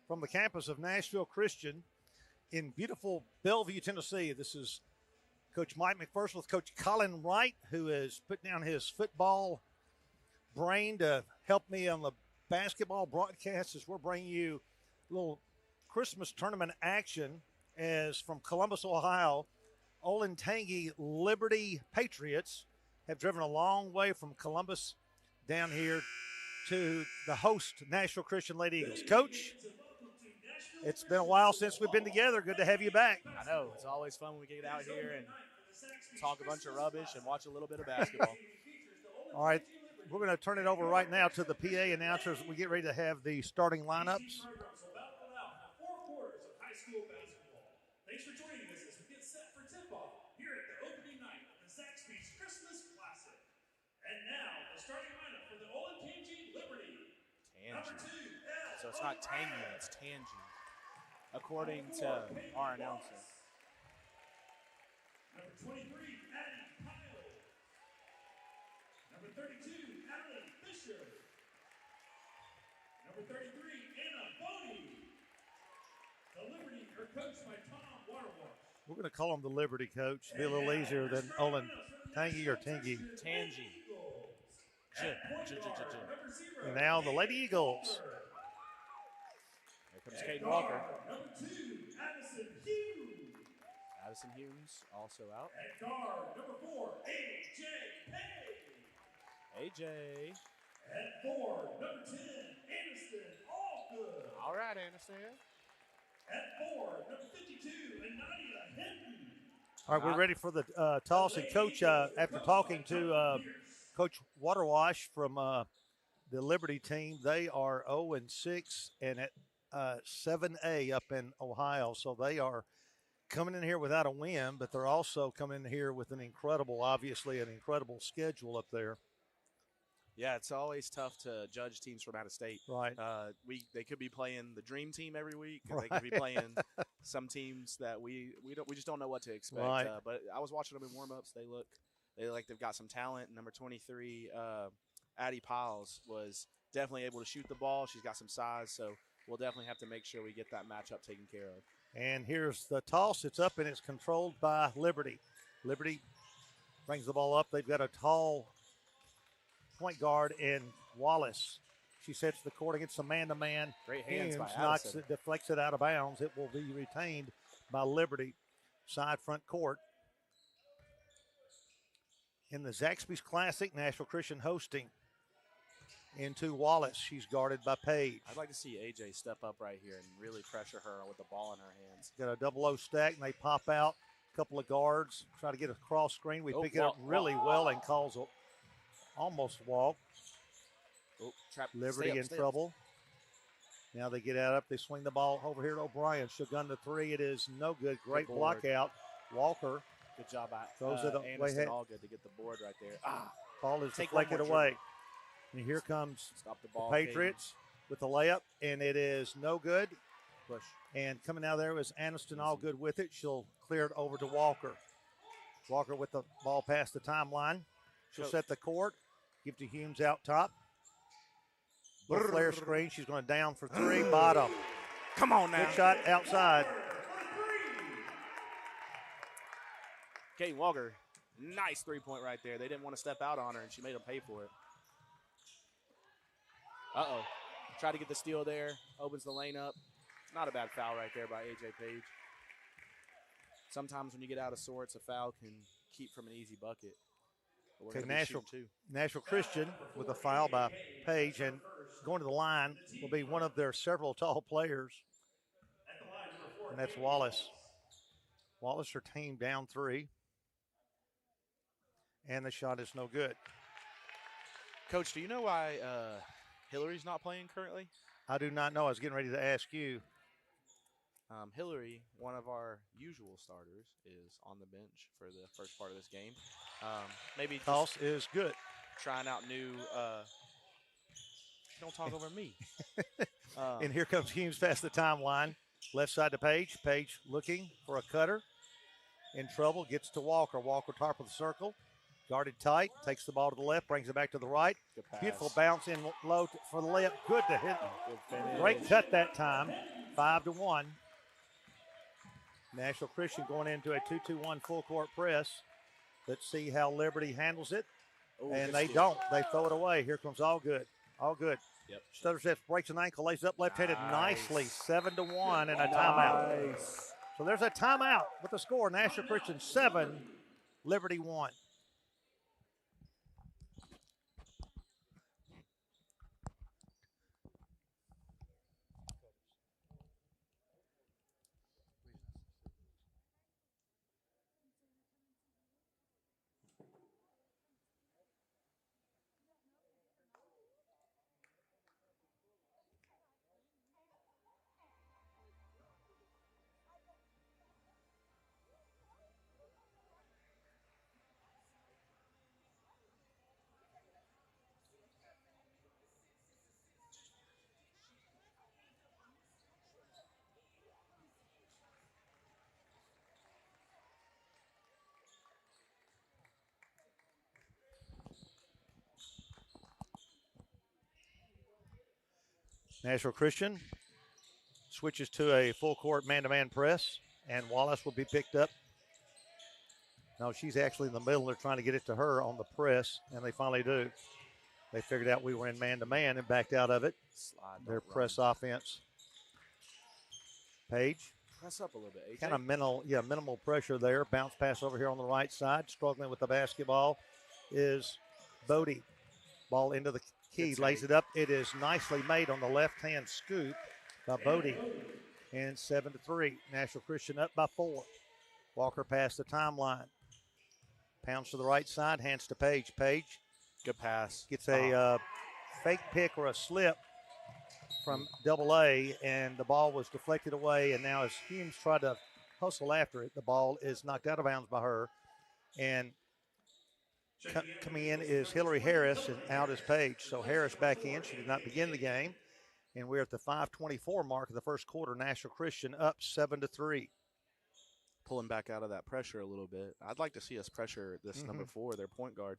from the campus of Nashville Christian in beautiful Bellevue, Tennessee. This is Coach Mike McPherson with Coach Colin Wright, who has put down his football brain to help me on the basketball broadcast as we're bringing you a little Christmas tournament action as from Columbus, Ohio, Olentangy Liberty Patriots have driven a long way from Columbus down here to the host Nashville Christian Lady Eagles. Coach, it's been a while since we've been together. Good to have you back. I know. It's always fun when we get out here and talk a bunch of rubbish and watch a little bit of basketball. All right, we're going to turn it over right now to the PA announcers. We get ready to have the starting lineups. Thanks for joining us as we get set for tip-off here at the opening night of the Zaxby's Christmas Classic. And now, the starting lineup for the Olentangy Liberty. Tangy. So it's not tangy, it's tangy, according to our announcer. Number 23, Addie Kyle. Number 32, Adeline Fisher. Number 33, Anna Boney. The Liberty are coached by Tom Waterwash. We're going to call them the Liberty, Coach. Be a little easier than Olentangy or Tangy. Tangy. And now the Lady Eagles. Here comes Caden Walker. Number 2, Addison Hughes. Addison Hughes also out. At guard, number 4, AJ Pay. AJ. At 4, number 10, Aniston Allgood. All right, Aniston. At 4, number 52, Nadia Hinton. All right, we're ready for the toss. And, Coach, after talking to Coach Waterwash from the Liberty team, they are 0-6 and at 7A up in Ohio. So they are coming in here without a win, but they're also coming in here with an incredible schedule up there. Yeah, it's always tough to judge teams from out of state. Right. They could be playing the dream team every week. And Right. They could be playing some teams that we just don't know what to expect. Right. But I was watching them in warm-ups. They look like they've got some talent. Number 23, Addie Piles, was definitely able to shoot the ball. She's got some size, so we'll definitely have to make sure we get that matchup taken care of. And here's the toss. It's up, and it's controlled by Liberty. Liberty brings the ball up. They've got a tall point guard in Wallace. She sets the court against a man-to-man. Great hands by knocks Addison. it, deflects it out of bounds. It will be retained by Liberty. Side front court. In the Zaxby's Classic, Nashville Christian hosting. Into Wallace. She's guarded by Page. I'd like to see AJ step up right here and really pressure her with the ball in her hands. Got a 0-0 stack, and they pop out. A couple of guards try to get a cross screen. We pick it up really well and calls a almost walk. Liberty in trouble. Now they get out up. They swing the ball over here to O'Brien. She'll gun the three. It is no good. Great block out. Walker. Good job by throws it way ahead. All good to get the board right there. Ball is deflected away. And here comes Stop the ball, Patriots with the layup, and it is no good. Push. And coming out there was Aniston Allgood with it. She'll clear it over to Walker. Walker with the ball past the timeline. She'll set the court. Give to Humes out top. Little flare screen. She's going to down for three. Bottom. Come on now. Good shot outside. Kate Walker, nice three-point right there. They didn't want to step out on her, and she made them pay for it. Uh-oh. Try to get the steal there. Opens the lane up. Not a bad foul right there by A.J. Page. Sometimes when you get out of sorts, a foul can keep from an easy bucket. Okay, Nashville Christian with a foul by Page, and going to the line will be one of their several tall players, and that's Wallace. Wallace, her team down three, and the shot is no good. Coach, do you know why Hillary's not playing currently? I do not know. I was getting ready to ask you. Hillary, one of our usual starters, is on the bench for the first part of this game. Maybe toss is good. Trying out new. Don't talk over me. And here comes Humes past the timeline. Left side to Page. Page looking for a cutter. In trouble. Gets to Walker. Walker top of the circle. Guarded tight. Takes the ball to the left. Brings it back to the right. Beautiful bounce in low for the layup. Good to hit. Good finish. Great cut that time. 5-1. National Christian going into a 2-2-1 full court press. Let's see how Liberty handles it. Oh, And good they steal. don't. They throw it away. Here comes All Good. All Good. Yep. Stutter steps, breaks an ankle, lays it up left-handed Nice. nicely. 7-1 and a timeout. So there's a timeout with the score. National Christian 7, Liberty 1. National Christian switches to a full court man-to-man press, and Wallace will be picked up. No, she's actually in the middle. They're trying to get it to her on the press, and they finally do. They figured out we were in man-to-man and backed out of it. Slide, Their don't press run. offense. Page. Press up a little bit, AJ. Kind of minimal pressure there. Bounce pass over here on the right side. Struggling with the basketball is Bodie. Ball into the key, Good lays save. it up. It is nicely made on the left-hand scoop by Bodie. And 7-3. National Christian up by 4. Walker past the timeline. Pounds to the right side, hands to Page. Page Good pass. gets a fake pick or a slip from Double A, and the ball was deflected away. And now as Humes tried to hustle after it, the ball is knocked out of bounds by her. And coming in is Hillary Harris, and out is Page. So Harris back in. She did not begin the game. And we're at the 5:24 mark of the first quarter. National Christian up 7-3. Pulling back out of that pressure a little bit. I'd like to see us pressure this number 4, their point guard.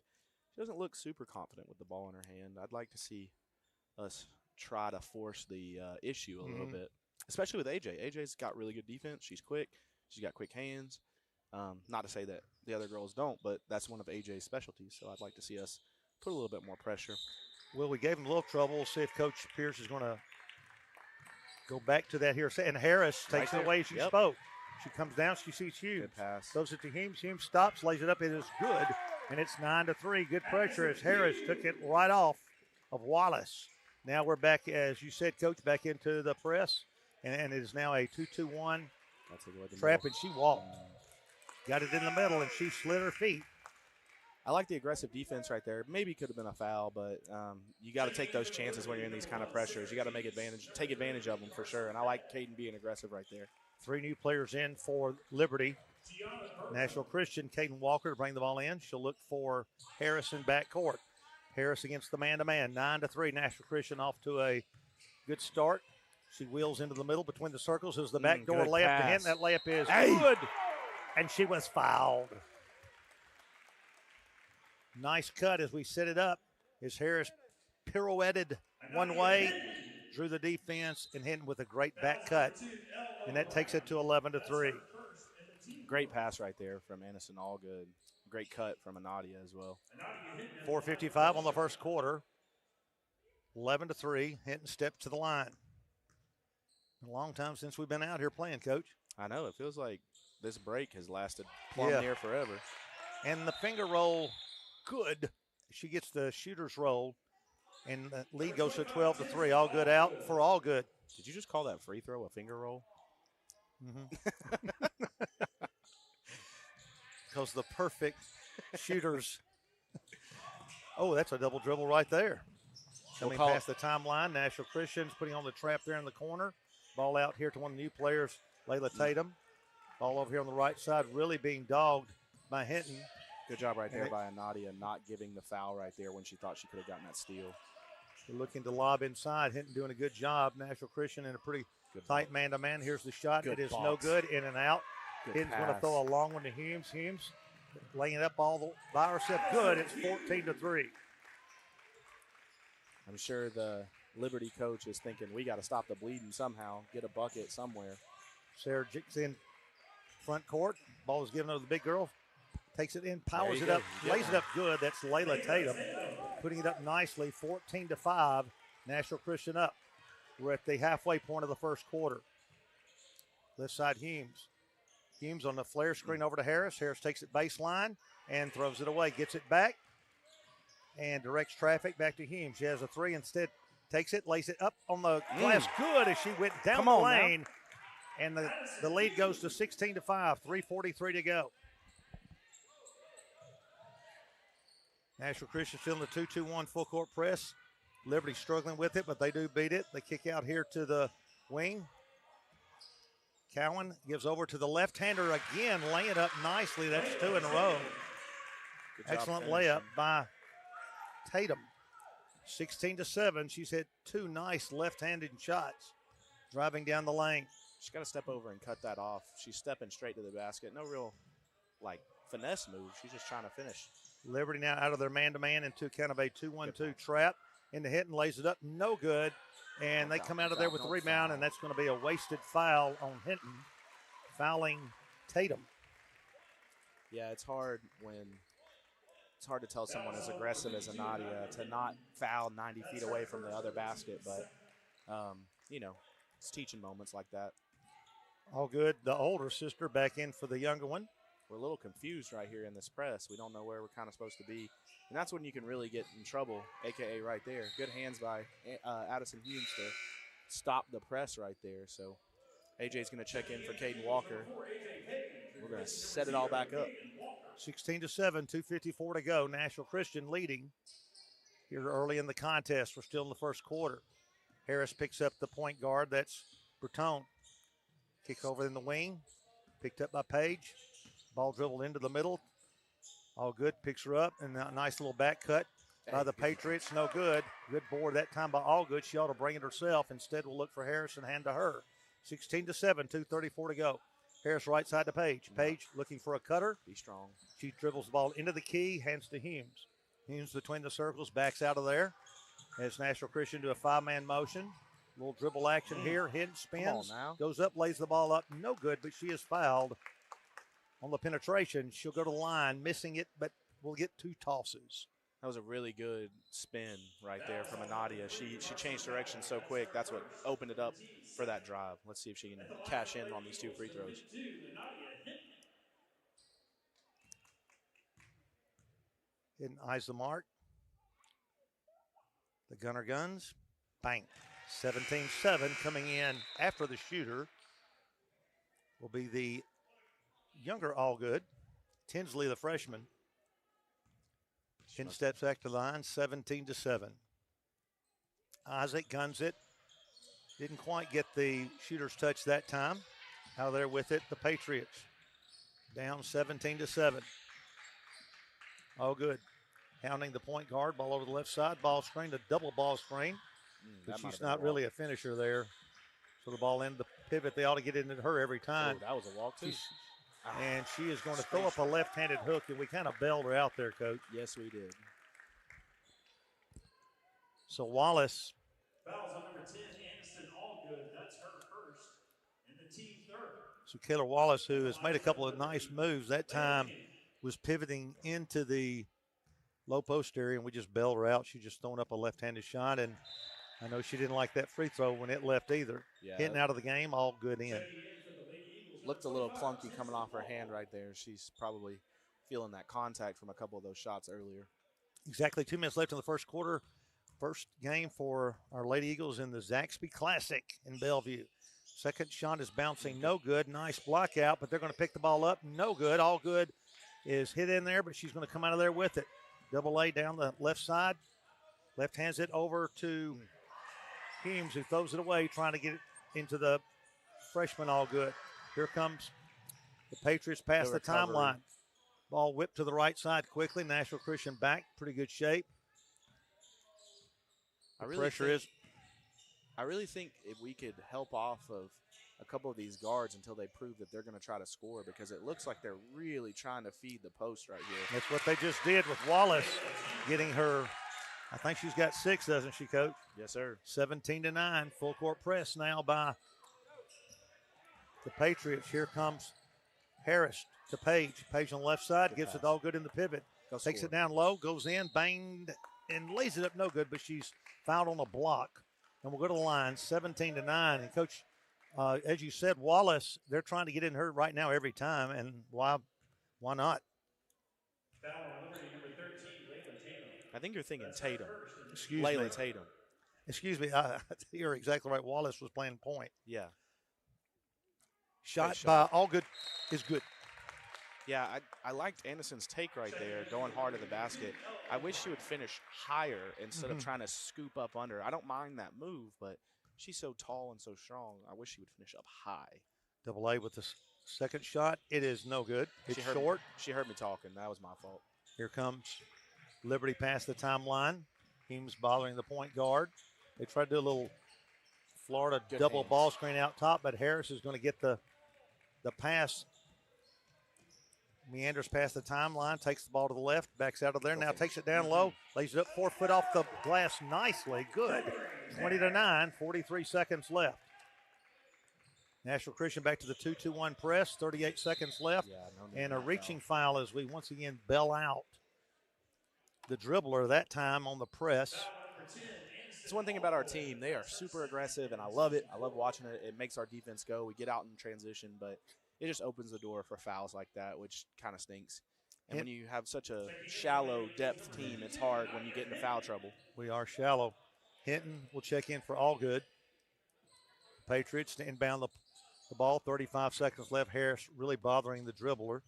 She doesn't look super confident with the ball in her hand. I'd like to see us try to force the issue a little bit, especially with AJ. AJ's got really good defense. She's quick. She's got quick hands. Not to say that the other girls don't, but that's one of AJ's specialties. So I'd like to see us put a little bit more pressure. Well, we gave him a little trouble. We'll see if Coach Pierce is going to go back to that here. And Harris takes it away as she spoke. She comes down. She sees Humes. Good pass. Throws it to Humes. Humes stops, lays it up. It is good, and it's 9-3. Good pressure as Harris took it right off of Wallace. Now we're back, as you said, Coach, back into the press, and it is now a 2-2-1 trap, and she walked. Got it in the middle, and she slid her feet. I like the aggressive defense right there. Maybe could have been a foul, but you got to take those chances when you're in these kind of pressures. You got to take advantage of them for sure. And I like Caden being aggressive right there. 3 new players in for Liberty. National Christian, Caden Walker to bring the ball in. She'll look for Harrison backcourt. Harris against the man-to-man. 9-3. National Christian off to a good start. She wheels into the middle between the circles. Is the backdoor good layup to pass. hit. That layup is good. And she was fouled. Nice cut as we set it up. As Harris pirouetted one way, drew the defense, and hit with a great back cut. And that takes it to 11-3. Great pass right there from Anderson Allgood. Great cut from Anadia as well. 4:55 on the first quarter. 11-3. Hinton steps to the line. A long time since we've been out here playing, Coach. I know. It feels like this break has lasted plumb near forever. And the finger roll, good. She gets the shooter's roll, and the lead goes to 12-3. All good out for All Good. Did you just call that free throw a finger roll? Because the perfect shooters. Oh, that's a double dribble right there. Coming past the timeline. National Christian's putting on the trap there in the corner. Ball out here to one of the new players, Layla Tatum. Ball over here on the right side, really being dogged by Hinton. Good job right there by Anadia, not giving the foul right there when she thought she could have gotten that steal. They're looking to lob inside. Hinton doing a good job. National Christian in a pretty tight man-to-man. Here's the shot. It is no good. In and out. Hinton's going to throw a long one to Humes. Humes laying it up all by herself. Good. It's 14-3. I'm sure the Liberty coach is thinking we got to stop the bleeding somehow, get a bucket somewhere. Sarah Jicks in front court. Ball is given over the big girl. Takes it in, powers it go. up, lays it up good. That's Layla Tatum putting it up nicely, 14-5. Nashville Christian up. We're at the halfway point of the first quarter. Left side Humes. Humes on the flare screen over to Harris. Harris takes it baseline and throws it away. Gets it back and directs traffic back to Humes. She has a three. Instead, takes it, lays it up on the glass. Good as she went down the lane. Now. And the lead goes to 16-5. 3:43 to go. Nashville Christian still in the 2-2-1 full court press. Liberty struggling with it, but they do beat it. They kick out here to the wing. Cowan gives over to the left-hander again, laying up nicely. That's two in a row. Excellent layup by Tatum. 16-7. She's hit two nice left-handed shots driving down the lane. She's got to step over and cut that off. She's stepping straight to the basket. No real, finesse move. She's just trying to finish. Liberty now out of their man-to-man into kind of a 2-1-2 trap. In the hit and lays it up. No good. And they come out of there with the rebound, and that's going to be a wasted foul on Hinton, fouling Tatum. Yeah, it's hard to tell someone as aggressive as Nadia to not foul 90 feet away from the other basket, but, it's teaching moments like that. All good. The older sister back in for the younger one. We're a little confused right here in this press. We don't know where we're kind of supposed to be. And that's when you can really get in trouble, a.k.a. right there. Good hands by Addison Humes to stop the press right there. So AJ's going to check in for Caden Walker. We're going to set it all back up. 16-7, 2:54 to go. Nashville Christian leading here early in the contest. We're still in the first quarter. Harris picks up the point guard. That's Breton. Kick over in the wing. Picked up by Page. Ball dribbled into the middle. All good. Picks her up. And a nice little back cut by the Patriots. No good. Good board that time by Allgood. She ought to bring it herself. Instead, we'll look for Harris and hand to her. 16-7, 2:34 to go. Harris right side to Page. Page looking for a cutter. Be strong. She dribbles the ball into the key. Hands to Humes. Humes between the circles. Backs out of there. As Nashville Christian do a five-man motion. Little dribble action here. Hit, spins. Goes up, lays the ball up. No good, but she is fouled on the penetration. She'll go to the line, missing it, but we'll get two tosses. That was a really good spin right there from Nadia. She changed direction so quick. That's what opened it up for that drive. Let's see if she can cash in on these two free throws. Hidden eyes the mark. The gunner guns. Bang. 17-7 coming in after the shooter will be the younger Allgood. Tinsley, the freshman. 10 steps back to the line, 17-7. Isaac guns it. Didn't quite get the shooter's touch that time. Out of there with it, the Patriots. Down 17-7. Allgood hounding the point guard. Ball over the left side. Ball screen, a double ball screen. But she's not really a finisher there. So the ball into the pivot. They ought to get into her every time. Oh, that was a walk, too. And she is going to throw up a left-handed hook, and we kind of bailed her out there, Coach. Yes, we did. So Wallace. Fouls on number 10, Aniston Allgood. That's her first and the team third. So Kayla Wallace, who has made a couple of nice moves, that time was pivoting into the low post area, and we just bailed her out. She just thrown up a left-handed shot, and I know she didn't like that free throw when it left either. Yeah. Hitting out of the game, all good in. Looked a little clunky coming off her hand right there. She's probably feeling that contact from a couple of those shots earlier. Exactly 2 minutes left in the first quarter. First game for our Lady Eagles in the Zaxby Classic in Bellevue. Second shot is bouncing, no good. Nice block out, but they're going to pick the ball up. No good. Allgood is hit in there, but she's going to come out of there with it. Double A down the left side. Left hands it over to Humes, who throws it away, trying to get it into the freshman Allgood. Here comes the Patriots past the timeline. Ball whipped to the right side quickly. Nashville Christian back, pretty good shape. I really think if we could help off of a couple of these guards until they prove that they're going to try to score, because it looks like they're really trying to feed the post right here. That's what they just did with Wallace getting her I think she's got 6, doesn't she, Coach? Yes, sir. 17-9. Full court press now by the Patriots. Here comes Harris to Page. Page on the left side, Good gives pass. it all good in the pivot. Go Takes score. it down low, goes in, banged, and lays it up no good, but she's fouled on a block. And we'll go to the line, 17-9. And, Coach, as you said, Wallace, they're trying to get in her right now every time, and why not? Foul on Liberty, number 13, Layla Tatum. I think you're thinking Tatum. Excuse me. Layla Tatum. Excuse me. You're exactly right. Wallace was playing point. Yeah. Shot shot. by Allgood is good. Yeah, I liked Anderson's take right there, going hard at the basket. I wish she would finish higher instead of trying to scoop up under. I don't mind that move, but she's so tall and so strong. I wish she would finish up high. Double A with the second shot. It is no good. It's She short. She heard me talking. That was my fault. Here comes Liberty past the timeline. Heems bothering the point guard. They tried to do a little Florida Good double hands. ball screen out top, but Harris is going to get the pass. Meanders past the timeline, takes the ball to the left, backs out of there, now takes it down low, lays it up 4 foot off the glass nicely. Good. 20-9, 43 seconds left. National Christian back to the 2-2-1 press, 38 seconds left. Yeah, no need And for a that reaching foul. foul as we once again bail out the dribbler that time on the press. It's one thing about our team. They are super aggressive, and I love it. I love watching it. It makes our defense go. We get out in transition, but it just opens the door for fouls like that, which kind of stinks. And when you have such a shallow depth team, it's hard when you get into foul trouble. We are shallow. Hinton will check in for Allgood. Patriots to inbound the ball, 35 seconds left. Harris really bothering the dribbler.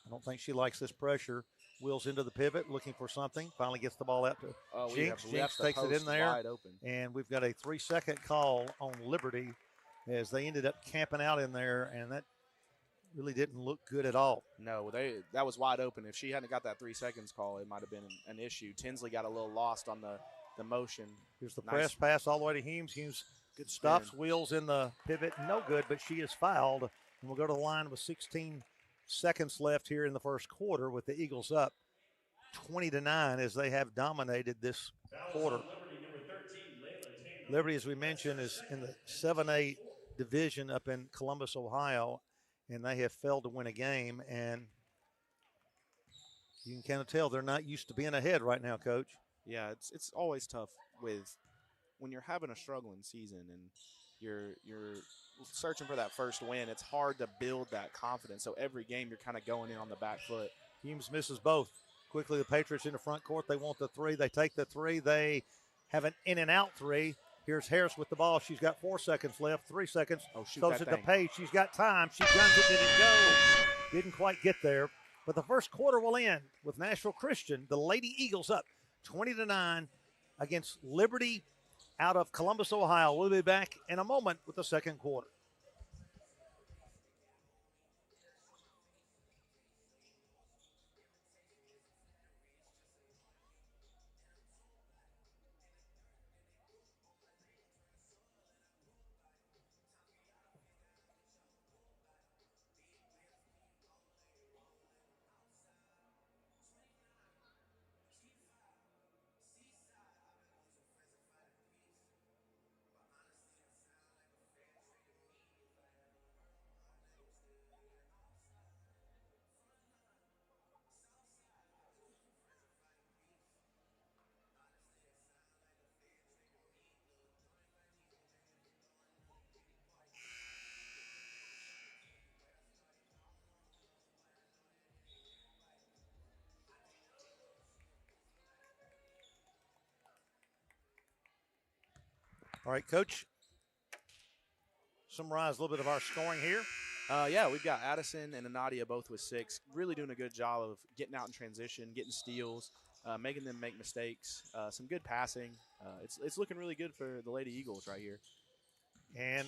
I don't think she likes this pressure. Wheels into the pivot, looking for something. Finally gets the ball out to Jinx. Jinx takes it in there. Wide open. And we've got a 3-second call on Liberty as they ended up camping out in there, and that really didn't look good at all. No, that was wide open. If she hadn't got that 3 seconds call, it might have been an issue. Tinsley got a little lost on the motion. Here's the Nice. press pass all the way to Heems. Heems Good stops, spin. wheels in the pivot. No good, but she is fouled. And we'll go to the line with 16 seconds left here in the first quarter with the Eagles up 20-9 as they have dominated this quarter. Liberty, as we mentioned, is in the 7A division up in Columbus, Ohio, and they have failed to win a game. And you can kind of tell they're not used to being ahead right now, Coach. Yeah, it's always tough when you're having a struggling season and you're searching for that first win. It's hard to build that confidence. So every game you're kind of going in on the back foot. Heems misses both. Quickly, the Patriots in the front court. They want the three. They take the three. They have an in-and-out three. Here's Harris with the ball. She's got 4 seconds left. 3 seconds. Oh, shoot Throws that it to thing. Page. She's got time. She guns it. Didn't go. Didn't quite get there. But the first quarter will end with Nashville Christian, the Lady Eagles, up 20-9 against Liberty out of Columbus, Ohio. We'll be back in a moment with the second quarter. All right, Coach. Summarize a little bit of our scoring here. Yeah, we've got Addison and Anadia both with 6. Really doing a good job of getting out in transition, getting steals, making them make mistakes. Some good passing. It's looking really good for the Lady Eagles right here. And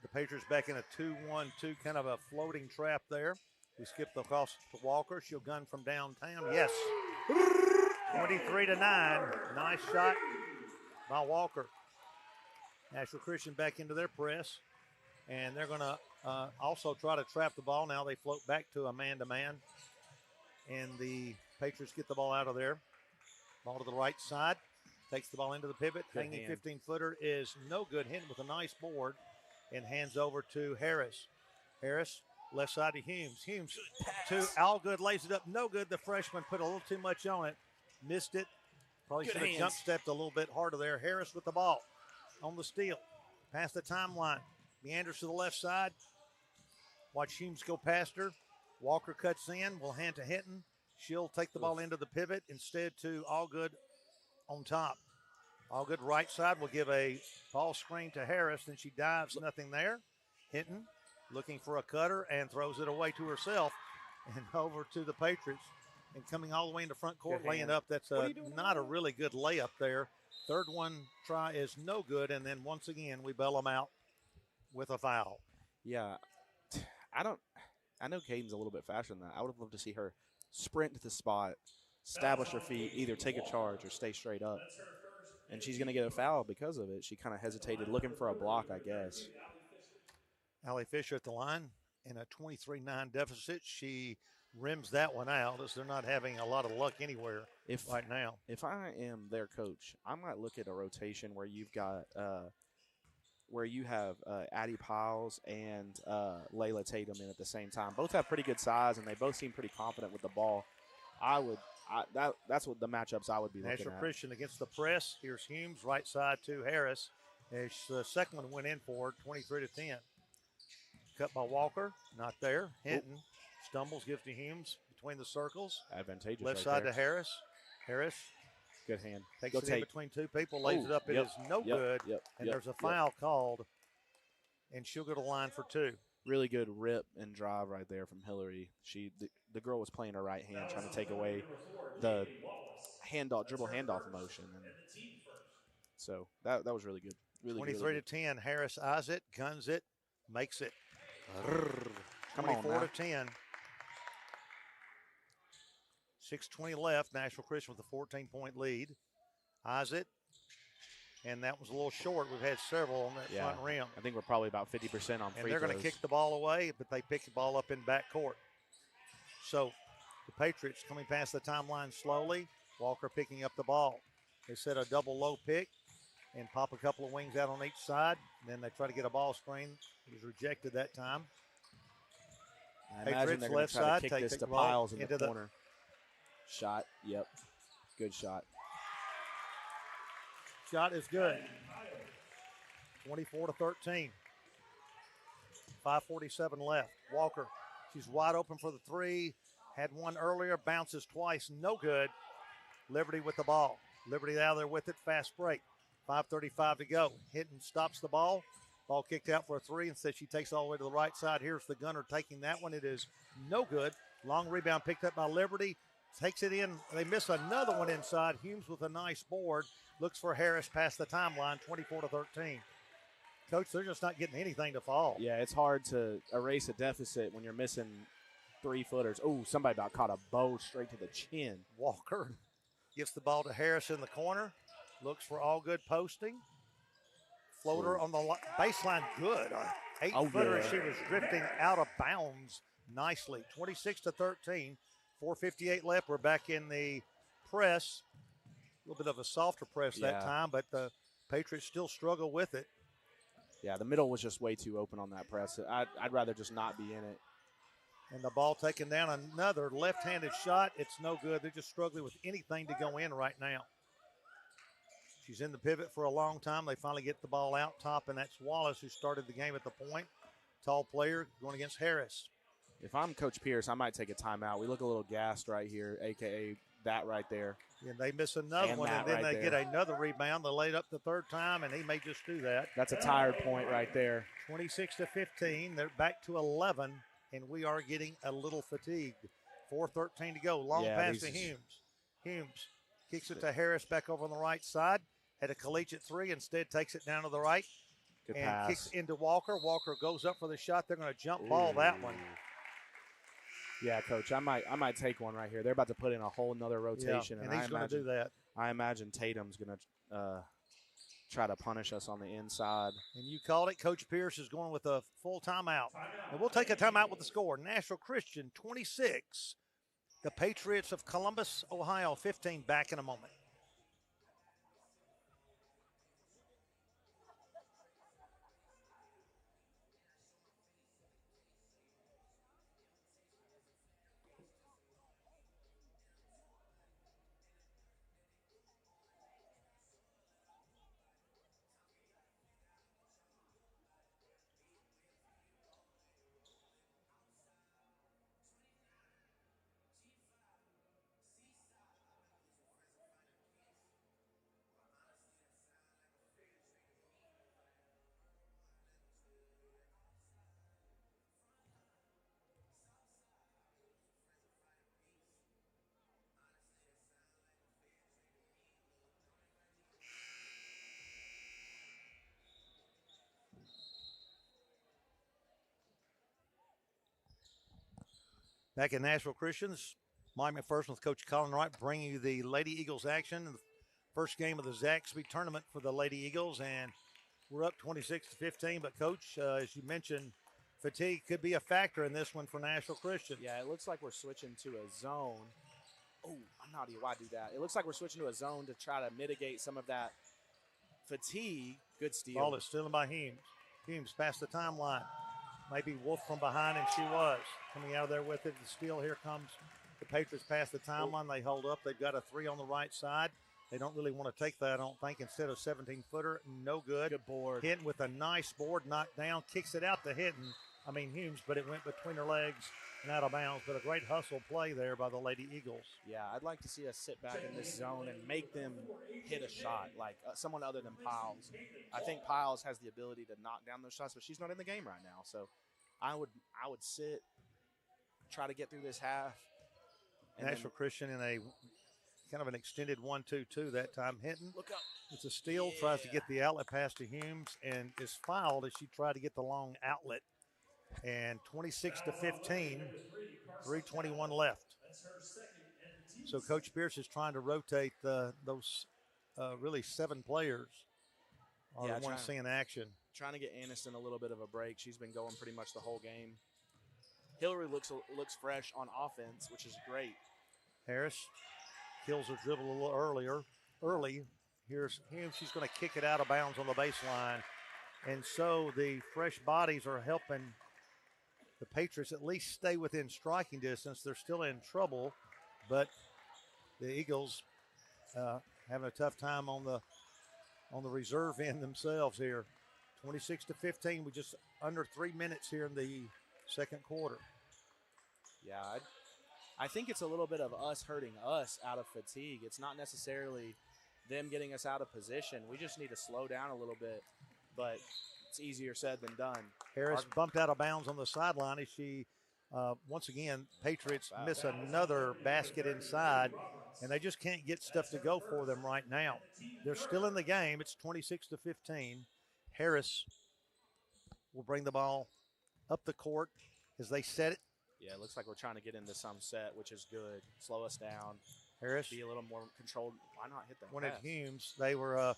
the Patriots back in a 2-1-2, kind of a floating trap there. We skipped across to Walker. She'll gun from downtown. Yes. 23-9. Nice shot by Walker. Nashville Christian back into their press. And they're going to also try to trap the ball. Now they float back to a man-to-man. And the Patriots get the ball out of there. Ball to the right side. Takes the ball into the pivot. Good Hanging hand. 15-footer is no good. Hinton with a nice board and hands over to Harris. Harris, left side to Humes. Humes to Allgood, lays it up. No good. The freshman put a little too much on it. Missed it. Probably Good should have hands. jump stepped a little bit harder there. Harris with the ball on the steal. Past the timeline. Meanders to the left side. Watch Humes go past her. Walker cuts in. Will hand to Hinton. She'll take the ball into the pivot instead to Allgood on top. Allgood right side will give a ball screen to Harris. Then she dives, nothing there. Hinton looking for a cutter and throws it away to herself and over to the Patriots. And coming all the way into front court, Good laying hand. up. That's What are you doing not a now? really good layup there. Third one try is no good. And then once again, we bail them out with a foul. Yeah. I know Caden's a little bit faster than that. I would have loved to see her sprint to the spot, establish her feet, either take a charge or stay straight up. And she's going to get a foul because of it. She kind of hesitated, looking for a block, I guess. Allie Fisher at the line in a 23-9 deficit. She rims that one out as they're not having a lot of luck anywhere right now. If I am their coach, I might look at a rotation where you've got where you have Addie Piles and Layla Tatum in at the same time. Both have pretty good size, and they both seem pretty confident with the ball. That's what the matchups I would be looking National at. Christian against the press. Here's Humes, right side to Harris. As the second one went in for her, 23-10. Cut by Walker, not there. Hinton stumbles, gives to Humes between the circles. Advantageous. Left right side there. to Harris. Harris Good hand. takes Go it in take. between two people, lays it up. It Yep, is no yep, good. Yep, And yep, there's a yep. foul called, and she'll go to the line for two. Really good rip and drive right there from Hillary. The girl was playing her right hand, trying to take away the dribble handoff motion, and so that was really good. Really 23-10. Harris eyes it, guns it, makes it. Come on, 24-10. 6:20 left. National Christian with a 14-point lead. Eyes it, and that was a little short. We've had several on that front rim. I think we're probably about 50% on free And they're going to kick the ball away, but they pick the ball up in backcourt. So the Patriots coming past the timeline slowly. Walker picking up the ball. They set a double low pick and pop a couple of wings out on each side. And then they try to get a ball screen. It was rejected that time. I imagine they're going to try to kick this to Piles in the corner. Shot, yep. Good shot. Shot is good. 24-13. 5:47 left. Walker, she's wide open for the three. Had one earlier, bounces twice, no good. Liberty with the ball. Liberty out there with it, fast break. 5:35 to go. Hinton stops the ball. Ball kicked out for a three. Instead, she takes all the way to the right side. Here's the gunner taking that one. It is no good. Long rebound picked up by Liberty. Takes it in. They miss another one inside. Humes with a nice board. Looks for Harris past the timeline, 24-13. Coach, they're just not getting anything to fall. Yeah, it's hard to erase a deficit when you're missing 3-footers. Oh, somebody about caught a bow straight to the chin. Walker gives the ball to Harris in the corner. Looks for all good posting. Floater on the baseline, good. 8-footer, yeah. She was drifting out of bounds nicely. 26-13. 4:58 left. We're back in the press. A little bit of a softer press that time, but the Patriots still struggle with it. Yeah, the middle was just way too open on that press. I'd rather just not be in it. And the ball taken down. Another left-handed shot. It's no good. They're just struggling with anything to go in right now. She's in the pivot for a long time. They finally get the ball out top, and that's Wallace who started the game at the point. Tall player going against Harris. If I'm Coach Pierce, I might take a timeout. We look a little gassed right here, a.k.a. that right there. And they miss another one, and then they get another rebound. They laid up the third time, and he may just do that. That's a tired point right there. 26-15. They're back to 11, and we are getting a little fatigued. 4:13 to go. Long pass to Humes. Humes kicks it to Harris back over on the right side. Had a collegiate three. Instead takes it down to the right. Good and pass. Kicks into Walker. Walker goes up for the shot. They're going to jump ball that one. Yeah, Coach, I might take one right here. They're about to put in a whole nother rotation, and he's going to do that. I imagine Tatum's going to try to punish us on the inside. And you called it. Coach Pierce is going with a full timeout. And we'll take a timeout with the score. National Christian 26. The Patriots of Columbus, Ohio 15. Back in a moment. Back at Nashville Christians, Mike McPherson with Coach Colin Wright bringing you the Lady Eagles action. The first game of the Zaxby tournament for the Lady Eagles, and we're up 26-15. But, Coach, as you mentioned, fatigue could be a factor in this one for Nashville Christian. Yeah, it looks like we're switching to a zone. Oh, I'm not even. Why do that? It looks like we're switching to a zone to try to mitigate some of that fatigue. Good steal. Ball is stealing by Humes. Humes past the timeline. Maybe Wolf from behind, and she was. Coming out of there with it. The steal. Here comes the Patriots past the timeline. They hold up. They've got a 3 on the right side. They don't really want to take that, I don't think, instead of 17-footer. No good. Good board. Hinton with a nice board, knocked down, kicks it out to Humes, but it went between her legs and out of bounds. But a great hustle play there by the Lady Eagles. Yeah, I'd like to see us sit back in this zone and make them hit a shot, like someone other than Piles. I think Piles has the ability to knock down those shots, but she's not in the game right now. So I would sit, try to get through this half. Nashville Christian in a kind of an extended 1-2-2 that time. Hinton. Look up. It's a steal, tries to get the outlet pass to Humes, and is fouled as she tried to get the long outlet. And 26-15, 3:21 left. So Coach Pierce is trying to rotate those really 7 players are the ones seeing action. Trying to get Aniston a little bit of a break. She's been going pretty much the whole game. Hillary looks fresh on offense, which is great. Harris kills her dribble a little early. Here's Humes. She's going to kick it out of bounds on the baseline. And so the fresh bodies are helping the Patriots at least stay within striking distance. They're still in trouble, but the Eagles having a tough time on the reserve end themselves here. 26-15. We just under 3 minutes here in the second quarter. Yeah, I think it's a little bit of us hurting us out of fatigue. It's not necessarily them getting us out of position. We just need to slow down a little bit, but it's easier said than done. Harris bumped out of bounds on the sideline as she, once again, Patriots miss another basket inside, and they just can't get stuff to go for them right now. They're still in the game. It's 26-15. Harris will bring the ball up the court as they set it. Yeah, it looks like we're trying to get into some set, which is good. Slow us down. Harris. Be a little more controlled. Why not hit that When pass? at Humes, they were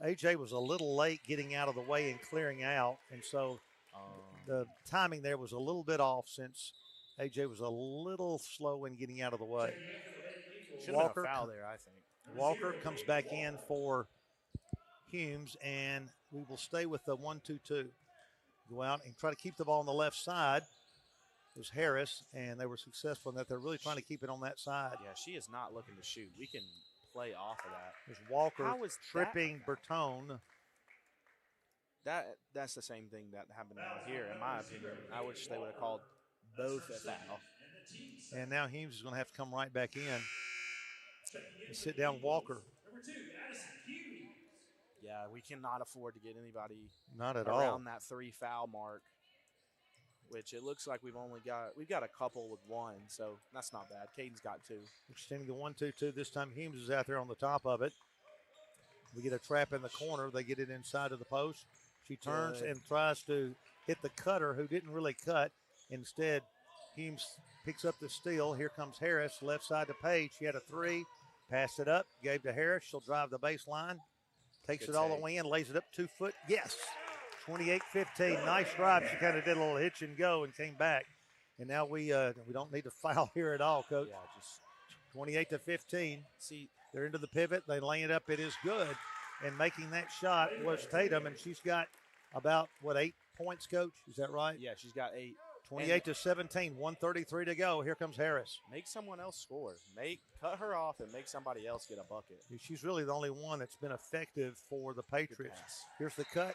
AJ was a little late getting out of the way and clearing out, and so the timing there was a little bit off since AJ was a little slow in getting out of the way. Should have been a foul there, I think. Walker comes back in for Humes, and we will stay with the 1-2-2. Go out and try to keep the ball on the left side. It was Harris, and they were successful in that. They're really trying to keep it on that side. Yeah, she is not looking to shoot. We can play off of that. There's Walker How is tripping Bertone. That's the same thing that happened down here, in my opinion. I wish they would have called both a foul. And now Humes is going to have to come right back in and sit down Walker. Yeah, we cannot afford to get anybody Not at around all. that 3 foul mark, which it looks like we've got a couple with 1, so that's not bad. Caden's got 2. Extending the 1-2-2. This time Humes is out there on the top of it. We get a trap in the corner. They get it inside of the post. She turns and tries to hit the cutter, who didn't really cut. Instead, Humes picks up the steal. Here comes Harris, left side to Page. She had a 3, passed it up, gave to Harris. She'll drive the baseline, takes it all the way in, lays it up 2 foot. Yes, 28-15. Nice drive. She kind of did a little hitch and go and came back. And now we don't need to foul here at all, Coach. Yeah, just 28-15. see. They're into the pivot. They lay it up. It is good. And making that shot was Tatum, and she's got about, 8 points, Coach? Is that right? Yeah, she's got 8. 28-17, 1:33 to go. Here comes Harris. Make someone else score. Cut her off and make somebody else get a bucket. She's really the only one that's been effective for the Patriots. Here's the cut,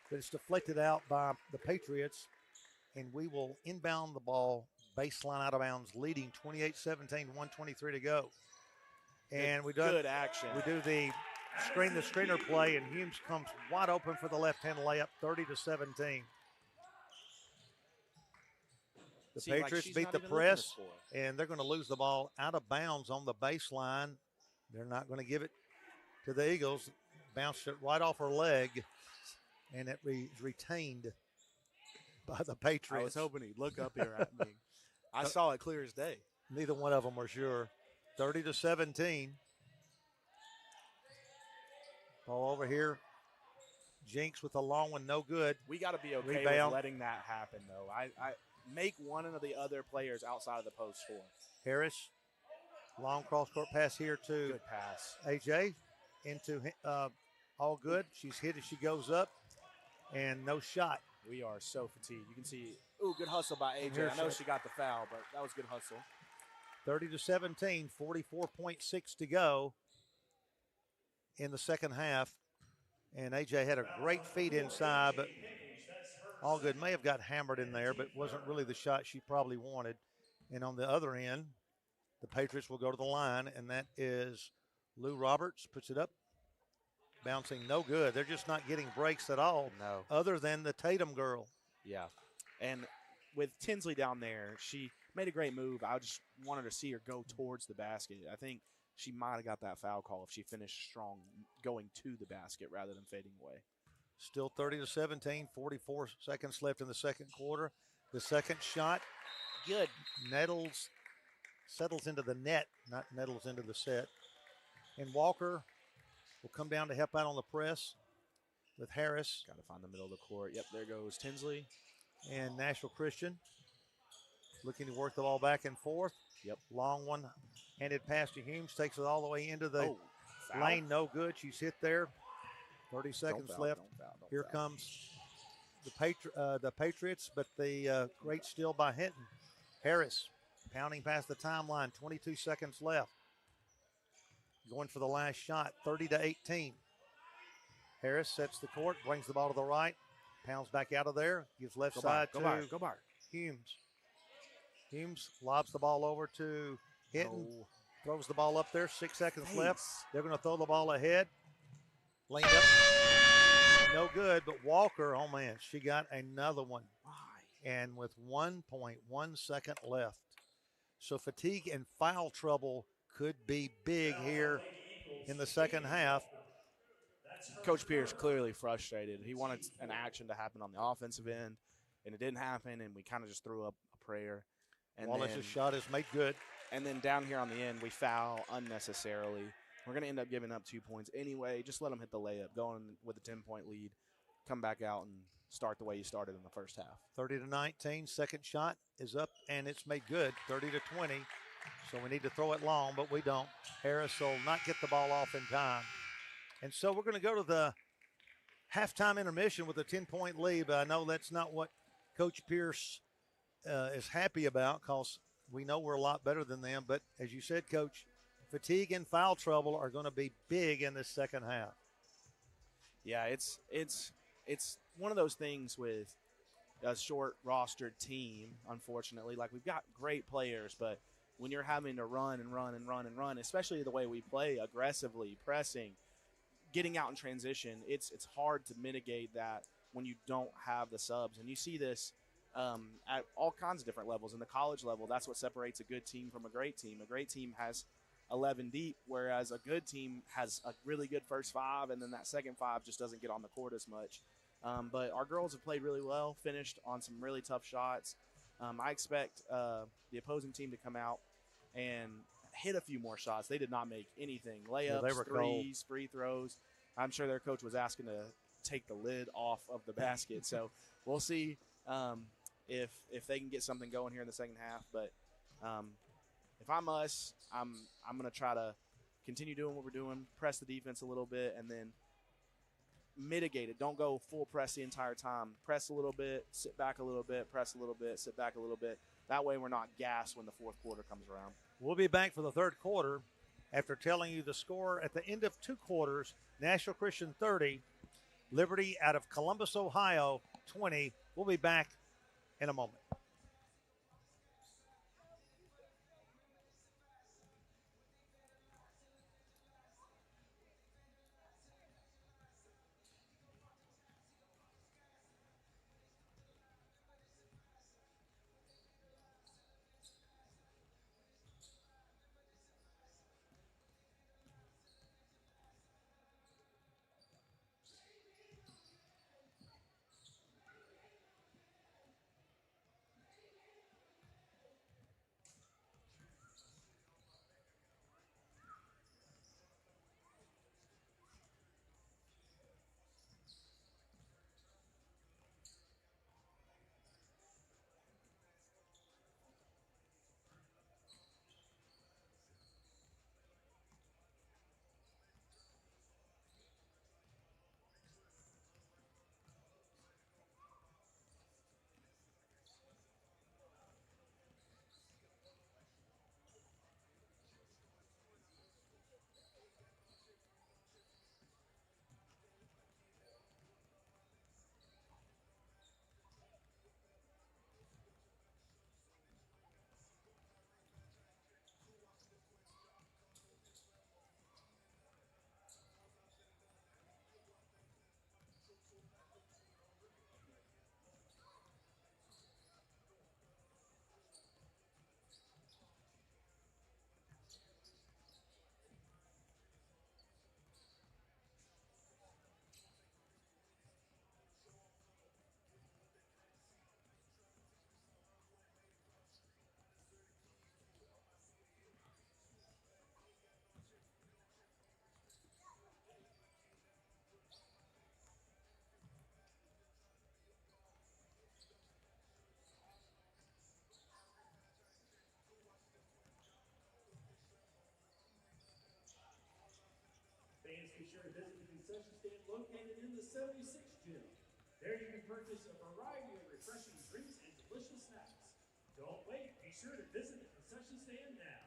but it's deflected out by the Patriots, and we will inbound the ball, baseline out of bounds, leading 28-17, 1:23 to go. And good action. We do the screener play, and Humes comes wide open for the left-hand layup, 30-17. The Patriots beat the press, and they're going to lose the ball out of bounds on the baseline. They're not going to give it to the Eagles. Bounced it right off her leg, and it is retained by the Patriots. I was hoping he'd look up here at me. I saw it clear as day. Neither one of them were sure. 30-17. Ball over here. Jinx with a long one, no good. We got to be okay Rebound. with letting that happen, though. I make one of the other players outside of the post score. Harris, long cross-court pass here to Good pass. AJ. Into all good. She's hit as she goes up, and no shot. We are so fatigued. You can see, good hustle by AJ. I know she got the foul, but that was good hustle. 30-17, 44.6 to go in the second half. And AJ had a great feed inside, but all good. May have got hammered in there, but wasn't really the shot she probably wanted. And on the other end, the Patriots will go to the line, and that is Lou Roberts. Puts it up. Bouncing no good. They're just not getting breaks at all. No. Other than the Tatum girl. Yeah. And with Tinsley down there, she made a great move. I just wanted to see her go towards the basket. I think she might have got that foul call if she finished strong going to the basket rather than fading away. Still 30-17, 44 seconds left in the second quarter. The second shot, Good. Nettles settles into the net, not Nettles into the set. And Walker will come down to help out on the press with Harris. Got to find the middle of the court. Yep, there goes Tinsley. And Nashville Christian looking to work the ball back and forth. Yep. Long one. Handed pass to Humes. Takes it all the way into the foul. lane. No good. She's hit there. 30 seconds left. Don't Here foul. comes the Patriots, but the great steal by Hinton. Harris pounding past the timeline. 22 seconds left. Going for the last shot. 30-18. Harris sets the court. Brings the ball to the right. Pounds back out of there. Gives left side to Go Bar. Humes. Humes lobs the ball over to Hinton. No. Throws the ball up there. 6 seconds Face. left. They're going to throw the ball ahead. Lane up. No good, but Walker, oh man, she got another one. Why? And with 1.1 second left. So fatigue and foul trouble could be big here in the second half. Coach Pierce clearly frustrated. He wanted an action to happen on the offensive end, and it didn't happen, and we kind of just threw up a prayer. And Wallace's shot is made good. And then down here on the end, we foul unnecessarily. We're going to end up giving up 2 points anyway. Just let them hit the layup, going with a 10-point lead, come back out and start the way you started in the first half. 30-19, second shot is up, and it's made good, 30-20. So we need to throw it long, but we don't. Harris will not get the ball off in time. And so we're going to go to the halftime intermission with a 10-point lead, but I know that's not what Coach Pierce is happy about because we know we're a lot better than them. But as you said, Coach, fatigue and foul trouble are going to be big in this second half. Yeah, it's one of those things with a short rostered team, unfortunately. Like, we've got great players, but when you're having to run and run and run and run, especially the way we play, aggressively, pressing, getting out in transition, it's hard to mitigate that when you don't have the subs. And you see this at all kinds of different levels. In the college level, that's what separates a good team from a great team. A great team has 11 deep, whereas a good team has a really good first five, and then that second five just doesn't get on the court as much. But our girls have played really well, finished on some really tough shots. I expect the opposing team to come out and hit a few more shots. They did not make anything. Layups, they were threes, free throws. I'm sure their coach was asking to take the lid off of the basket. So we'll see if they can get something going here in the second half. But if I'm us, I'm going to try to continue doing what we're doing, press the defense a little bit, and then mitigate it. Don't go full press the entire time. Press a little bit, sit back a little bit, press a little bit, sit back a little bit. That way we're not gassed when the fourth quarter comes around. We'll be back for the third quarter after telling you the score at the end of two quarters. Nashville Christian 30, Liberty out of Columbus, Ohio 20. We'll be back in a moment. Be sure to visit the concession stand located in the 76 gym. There you can purchase a variety of refreshing drinks and delicious snacks. Don't wait. Be sure to visit the concession stand now.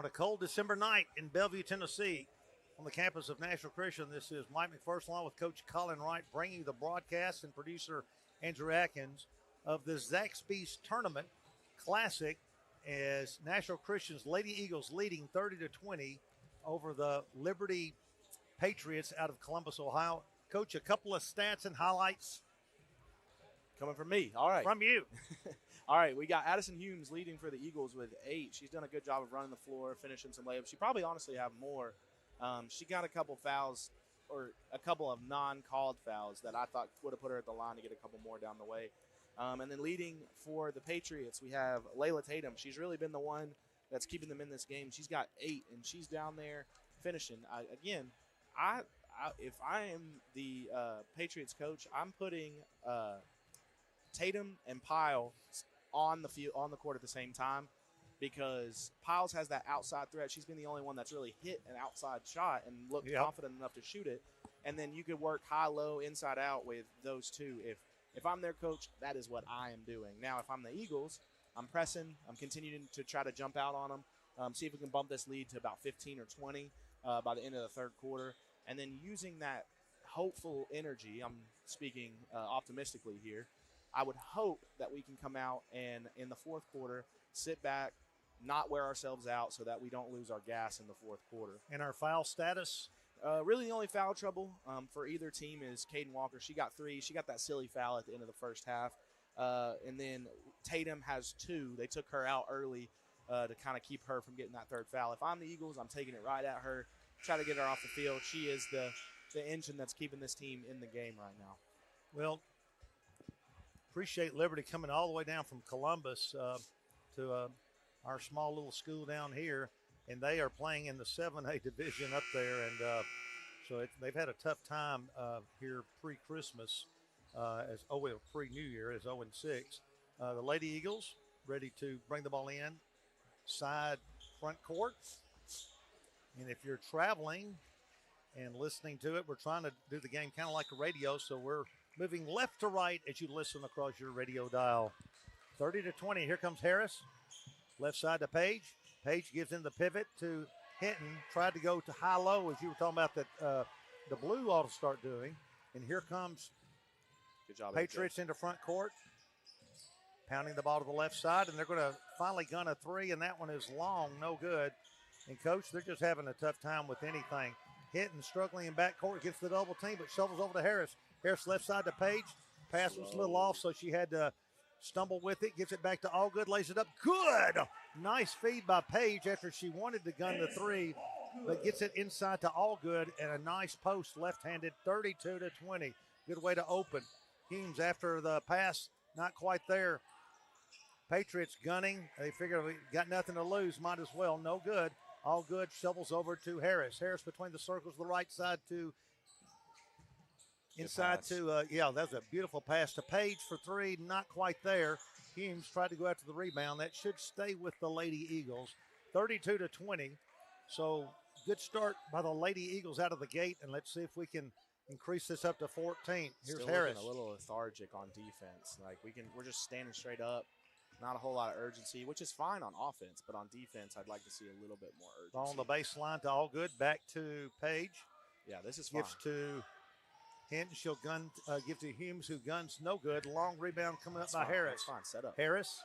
On a cold December night in Bellevue, Tennessee, on the campus of National Christian, this is Mike McPherson along with Coach Colin Wright bringing you the broadcast and producer Andrew Atkins of the Zaxby's Tournament Classic as National Christian's Lady Eagles leading 30-20 over the Liberty Patriots out of Columbus, Ohio. Coach, a couple of stats and highlights Coming from me. All right. from you. All right, we got Addison Humes leading for the Eagles with 8. She's done a good job of running the floor, finishing some layups. She probably honestly have more. She got a couple fouls or a couple of non-called fouls that I thought would have put her at the line to get a couple more down the way. And then leading for the Patriots, we have Layla Tatum. She's really been the one that's keeping them in this game. She's got 8, and she's down there finishing. If I am the Patriots coach, I'm putting Tatum and Pyle on the court at the same time, because Piles has that outside threat. She's been the only one that's really hit an outside shot and looked confident enough to shoot it. And then you could work high-low, inside-out with those two. If I'm their coach, that is what I am doing. Now, if I'm the Eagles, I'm pressing. I'm continuing to try to jump out on them, see if we can bump this lead to about 15 or 20 by the end of the third quarter. And then using that hopeful energy, I'm speaking optimistically here, I would hope that we can come out and in the fourth quarter sit back, not wear ourselves out so that we don't lose our gas in the fourth quarter. And our foul status? Really the only foul trouble for either team is Caden Walker. She got 3. She got that silly foul at the end of the first half. And then Tatum has 2. They took her out early to kind of keep her from getting that third foul. If I'm the Eagles, I'm taking it right at her, try to get her off the field. She is the engine that's keeping this team in the game right now. Well, appreciate Liberty coming all the way down from Columbus to our small little school down here, and they are playing in the 7A division up there, and so they've had a tough time here pre-Christmas, pre-New Year as 0-6. The Lady Eagles ready to bring the ball in, side front court, and if you're traveling and listening to it, we're trying to do the game kind of like a radio, so we're moving left to right as you listen across your radio dial. 30-20. Here comes Harris. Left side to Page. Page gives in the pivot to Hinton. Tried to go to high-low, as you were talking about that the Blue ought to start doing. And here comes good job, Patriots into front court. Pounding the ball to the left side, and they're going to finally gun a 3, and that one is long, no good. And, Coach, they're just having a tough time with anything. Hinton struggling in backcourt, gets the double team, but shovels over to Harris. Harris left side to Page. Pass was a little off, so she had to stumble with it. Gives it back to Allgood, lays it up. Good! Nice feed by Page after she wanted to gun the 3, but gets it inside to Allgood, and a nice post left-handed, 32-20. Good way to open. Humes after the pass, not quite there. Patriots gunning. They figure we got nothing to lose, might as well. No good. Allgood shovels over to Harris. Harris between the circles, the right side to inside to, that was a beautiful pass to Page for 3, not quite there. Humes tried to go after the rebound. That should stay with the Lady Eagles. 32-20. So good start by the Lady Eagles out of the gate, and let's see if we can increase this up to 14. Here's Still Harris. A little lethargic on defense. We're just standing straight up. Not a whole lot of urgency, which is fine on offense, but on defense, I'd like to see a little bit more urgency. Ball on the baseline to Allgood. Back to Page. Yeah, this is fine. Gives to Hinton. She'll give to Humes, who guns no good. Long rebound coming up by Harris. That's fine. Set up. Harris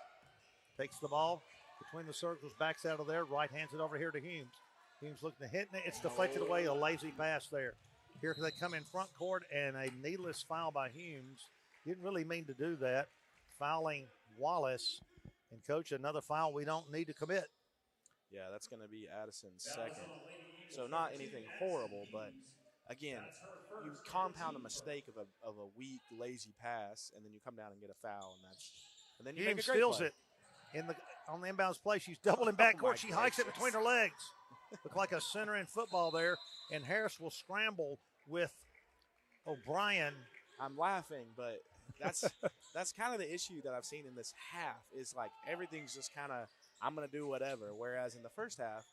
takes the ball between the circles, backs out of there. Right hands it over here to Humes. Humes looking to Hinton. It's deflected away. A lazy pass there. Here they come in front court, and a needless foul by Humes. Didn't really mean to do that. Fouling Wallace. And, Coach, another foul we don't need to commit. Yeah, that's going to be Addison's second. So not anything horrible, but, again, you compound a mistake of a weak, lazy pass, and then you come down and get a foul, and then you make a great steals play. it on the inbounds play. She's doubling backcourt. She hikes it between her legs. Look like a center in football there. And Harris will scramble with O'Brien. I'm laughing, but that's kind of the issue that I've seen in this half is like everything's just kind of I'm going to do whatever. Whereas in the first half,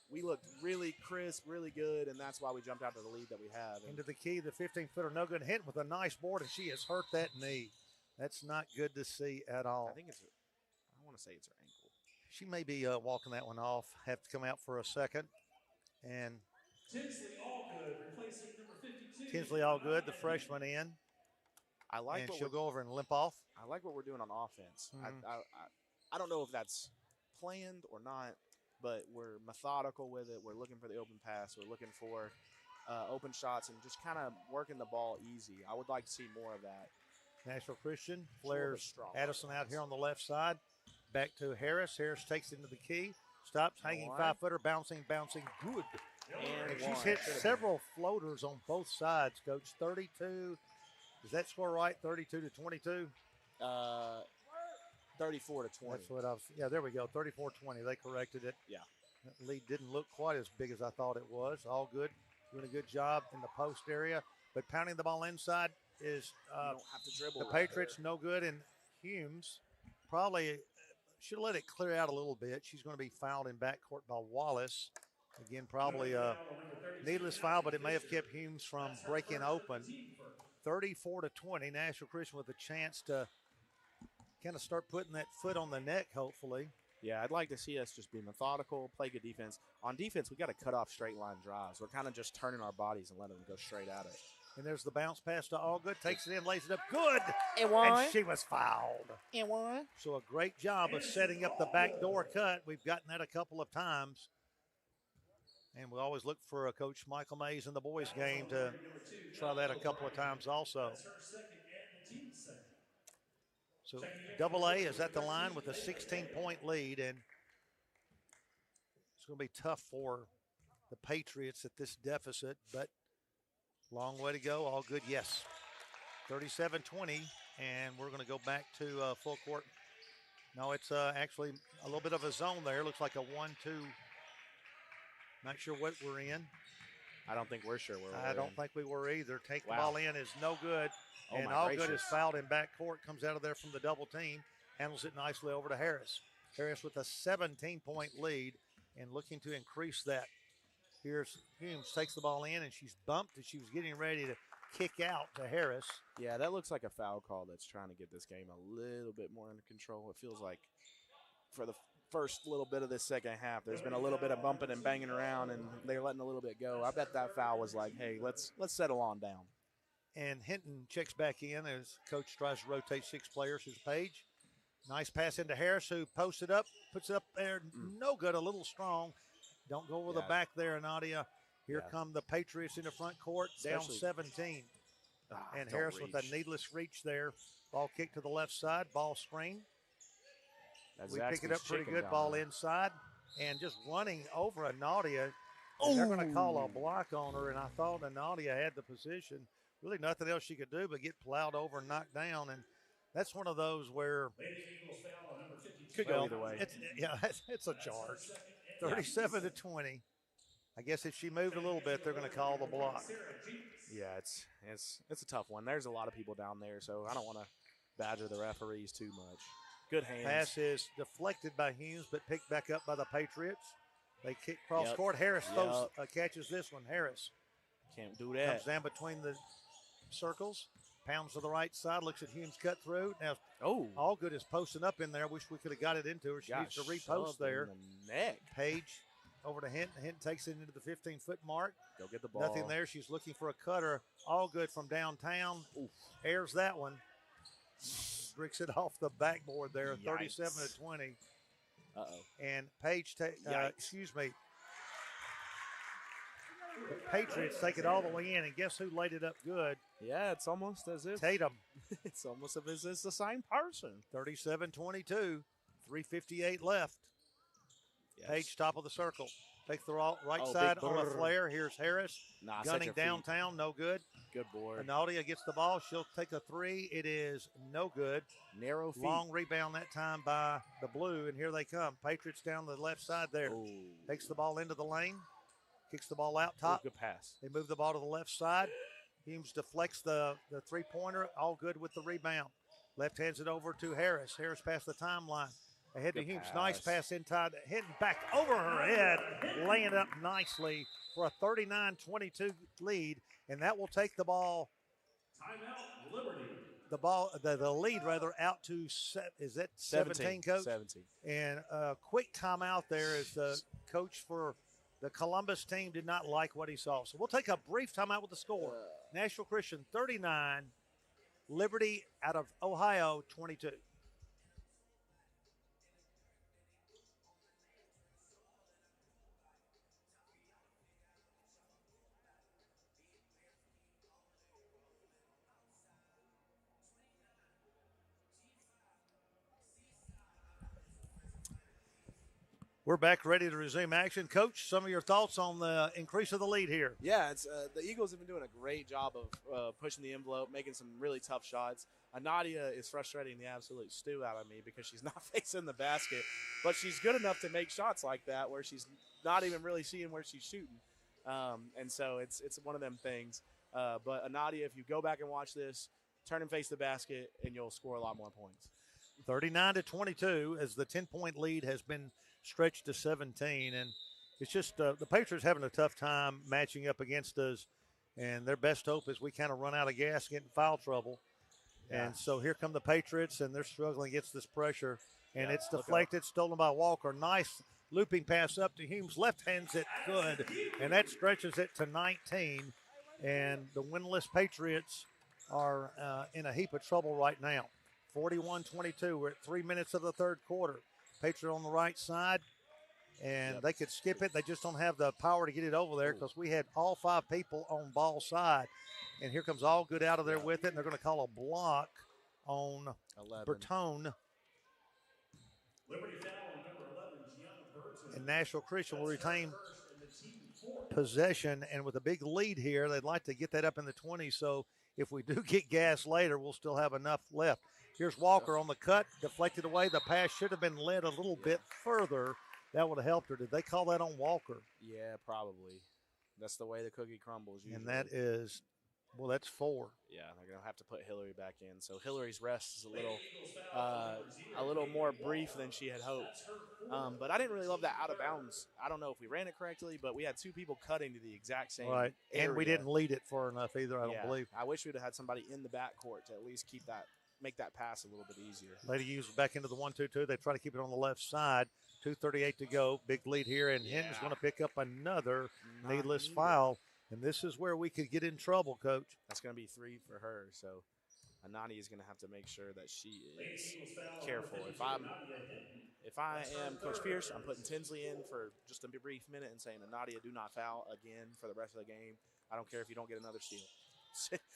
we looked really crisp, really good, and that's why we jumped out to the lead that we have. Into the key, the 15-footer, no good hit with a nice board, and she has hurt that knee. That's not good to see at all. I want to say it's her ankle. She may be walking that one off. Have to come out for a second. And Tinsley Allgood replacing number 52. Tinsley Allgood, the freshman in. And she'll go over and limp off. I like what we're doing on offense. Mm-hmm. I don't know if that's planned or not, but we're methodical with it. We're looking for the open pass. We're looking for open shots and just kind of working the ball easy. I would like to see more of that. Nashville Christian It's a little bit flares strong Addison out offense. here on the left side. Back to Harris. Harris takes it into the key. Stops, hanging One. 5-footer, bouncing, good. And And one. she's hit Should've been. several floaters on both sides, Coach. 32. Is that score right? 32 to 22? 34 to 20. That's what I was. Yeah, there we go. 34-20. They corrected it. Yeah. That lead didn't look quite as big as I thought it was. All good. Doing a good job in the post area. But pounding the ball inside is You don't have to dribble. the right Patriots there. no good. And Humes probably should have let it clear out a little bit. She's going to be fouled in backcourt by Wallace. Again, probably a needless foul, but it may have kept Humes from breaking open. 34 to 20. Nashville Christian with a chance to kind of start putting that foot on the neck, hopefully. Yeah, I'd like to see us just be methodical, play good defense. On defense, we got to cut off straight line drives. We're kind of just turning our bodies and letting them go straight at it. And there's the bounce pass to Allgood. Takes it in, lays it up. Good. And she was fouled. And one. So a great job of setting up the backdoor cut. We've gotten that a couple of times. And we always look for Coach Michael Mays in the boys' game to try that a couple of times also. So Double A is at the line with a 16-point lead, and it's going to be tough for the Patriots at this deficit, but long way to go. All good, yes. 37-20, and we're going to go back to full court. No, it's actually a little bit of a zone there. Looks like a 1-2. Not sure what we're in. I don't think we're sure where we're I don't think we were either. Take the Wow. ball in is no good. Oh, And my All Good is gracious. fouled in backcourt, comes out of there from the double team, handles it nicely over to Harris. Harris with a 17-point lead and looking to increase that. Here's Humes, takes the ball in, and she's bumped as she was getting ready to kick out to Harris. Yeah, that looks like a foul call that's trying to get this game a little bit more under control. It feels like for the first little bit of this second half, there's been a little bit of bumping and banging around, and they're letting a little bit go. I bet that foul was like, hey, let's settle on down. And Hinton checks back in as coach tries to rotate 6 players. Here's Page. Nice pass into Harris, who posts it up, puts it up there. No good, a little strong. Don't go over the back there, Nadia. Here come the Patriots in the front court, down 17. And Harris with a needless reach there. Ball kicked to the left side, ball screen. We pick it up pretty good, ball inside. And just running over a Nadia. They're going to call a block on her, and I thought Nadia had the position. Really nothing else she could do but get plowed over and knocked down. And that's one of those where Could go either way. It's a charge. 37 to 20. I guess if she moved a little bit, they're going to call the block. Yeah, it's a tough one. There's a lot of people down there, so I don't want to badger the referees too much. Good hands. Pass is deflected by Humes, but picked back up by the Patriots. They kick cross court. Harris catches this one. Harris can't do that. Comes down between the circles, pounds to the right side, looks at Humes cut through. Now, Allgood is posting up in there. Wish we could have got it into her. She needs to repost there. In the neck. Page over to Hinton. Hinton takes it into the 15-foot mark. Go get the ball. Nothing there. She's looking for a cutter. Allgood from downtown. Airs that one. Bricks it off the backboard there. Yikes. 37 to 20. Uh-oh. And Page, the Patriots take it all the way in, and guess who laid it up good? Yeah, it's almost as if Tatum. It's almost as if it's the same person. 37-22, 3:58 left. Yes. Page top of the circle. Takes the right side on a flare. Here's Harris. Gunning downtown, no good. Good board. Nadia gets the ball. She'll take a 3. It is no good. Narrow feet. Long rebound that time by the Blue, and here they come. Patriots down the left side there. Ooh. Takes the ball into the lane. Kicks the ball out top. Good pass. They move the ball to the left side. Humes deflects the three-pointer. All good with the rebound. Left hands it over to Harris. Harris past the timeline. Ahead to Humes. Nice pass inside. Hitting back over her head. Laying it up nicely for a 39-22 lead. And that will take the ball. Timeout, Liberty. The lead rather out to, is that 17, Coach? 17. And a quick timeout there as the coach for the Columbus team did not like what he saw. So we'll take a brief timeout with the score. Nashville Christian 39, Liberty out of Ohio 22. We're back ready to resume action. Coach, some of your thoughts on the increase of the lead here? Yeah, it's the Eagles have been doing a great job of pushing the envelope, making some really tough shots. Nadia is frustrating the absolute stew out of me because she's not facing the basket, but she's good enough to make shots like that where she's not even really seeing where she's shooting. And so it's one of them things. But Nadia, if you go back and watch this, turn and face the basket, and you'll score a lot more points. 39-22 as the 10-point lead has been stretched to 17. And it's just the Patriots having a tough time matching up against us. And their best hope is we kind of run out of gas, get in foul trouble. Yeah. And so here come the Patriots, and they're struggling against this pressure. And it's deflected, stolen by Walker. Nice looping pass up to Humes. Left hands it good, and that stretches it to 19. And the winless Patriots are in a heap of trouble right now. 41-22. We're at 3 minutes of the third quarter. Patriot on the right side, and they could skip it. They just don't have the power to get it over there because we had all 5 people on ball side. And here comes Allgood out of there with it, and they're going to call a block on 11. Bertone. Liberty foul on number 11, Gianna Burton. And Nashville Christian will retain possession, and with a big lead here, they'd like to get that up in the 20s. So if we do get gas later, we'll still have enough left. Here's Walker on the cut, deflected away. The pass should have been led a little bit further. That would have helped her. Did they call that on Walker? Yeah, probably. That's the way the cookie crumbles usually. And that is, well, that's 4. Yeah, they're going to have to put Hillary back in. So Hillary's rest is a little more brief than she had hoped. But I didn't really love that out of bounds. I don't know if we ran it correctly, but we had 2 people cutting to the exact same area. And we didn't lead it far enough either, I don't believe. I wish we'd have had somebody in the backcourt to at least make that pass a little bit easier. Lady Hughes back into the 1-2-2. They try to keep it on the left side. 2:38 to go. Big lead here, and Hinton's going to pick up another needless foul. And this is where we could get in trouble, Coach. That's going to be 3 for her. So Anani is going to have to make sure that she is careful. If I am Coach Pierce, I'm putting Tinsley in for just a brief minute and saying, Nadia, do not foul again for the rest of the game. I don't care if you don't get another steal.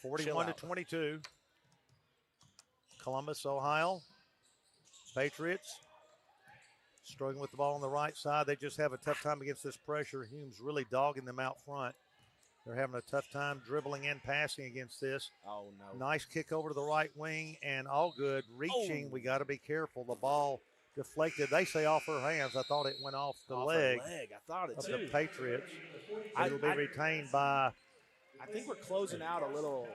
41-22. Columbus, Ohio. Patriots struggling with the ball on the right side. They just have a tough time against this pressure. Humes really dogging them out front. They're having a tough time dribbling and passing against this. Oh, no. Nice kick over to the right wing, and Allgood reaching. We got to be careful. The ball deflected. They say off her hands. I thought it went off the leg. I thought it of too. the Patriots. It'll be retained by. I think we're closing out a little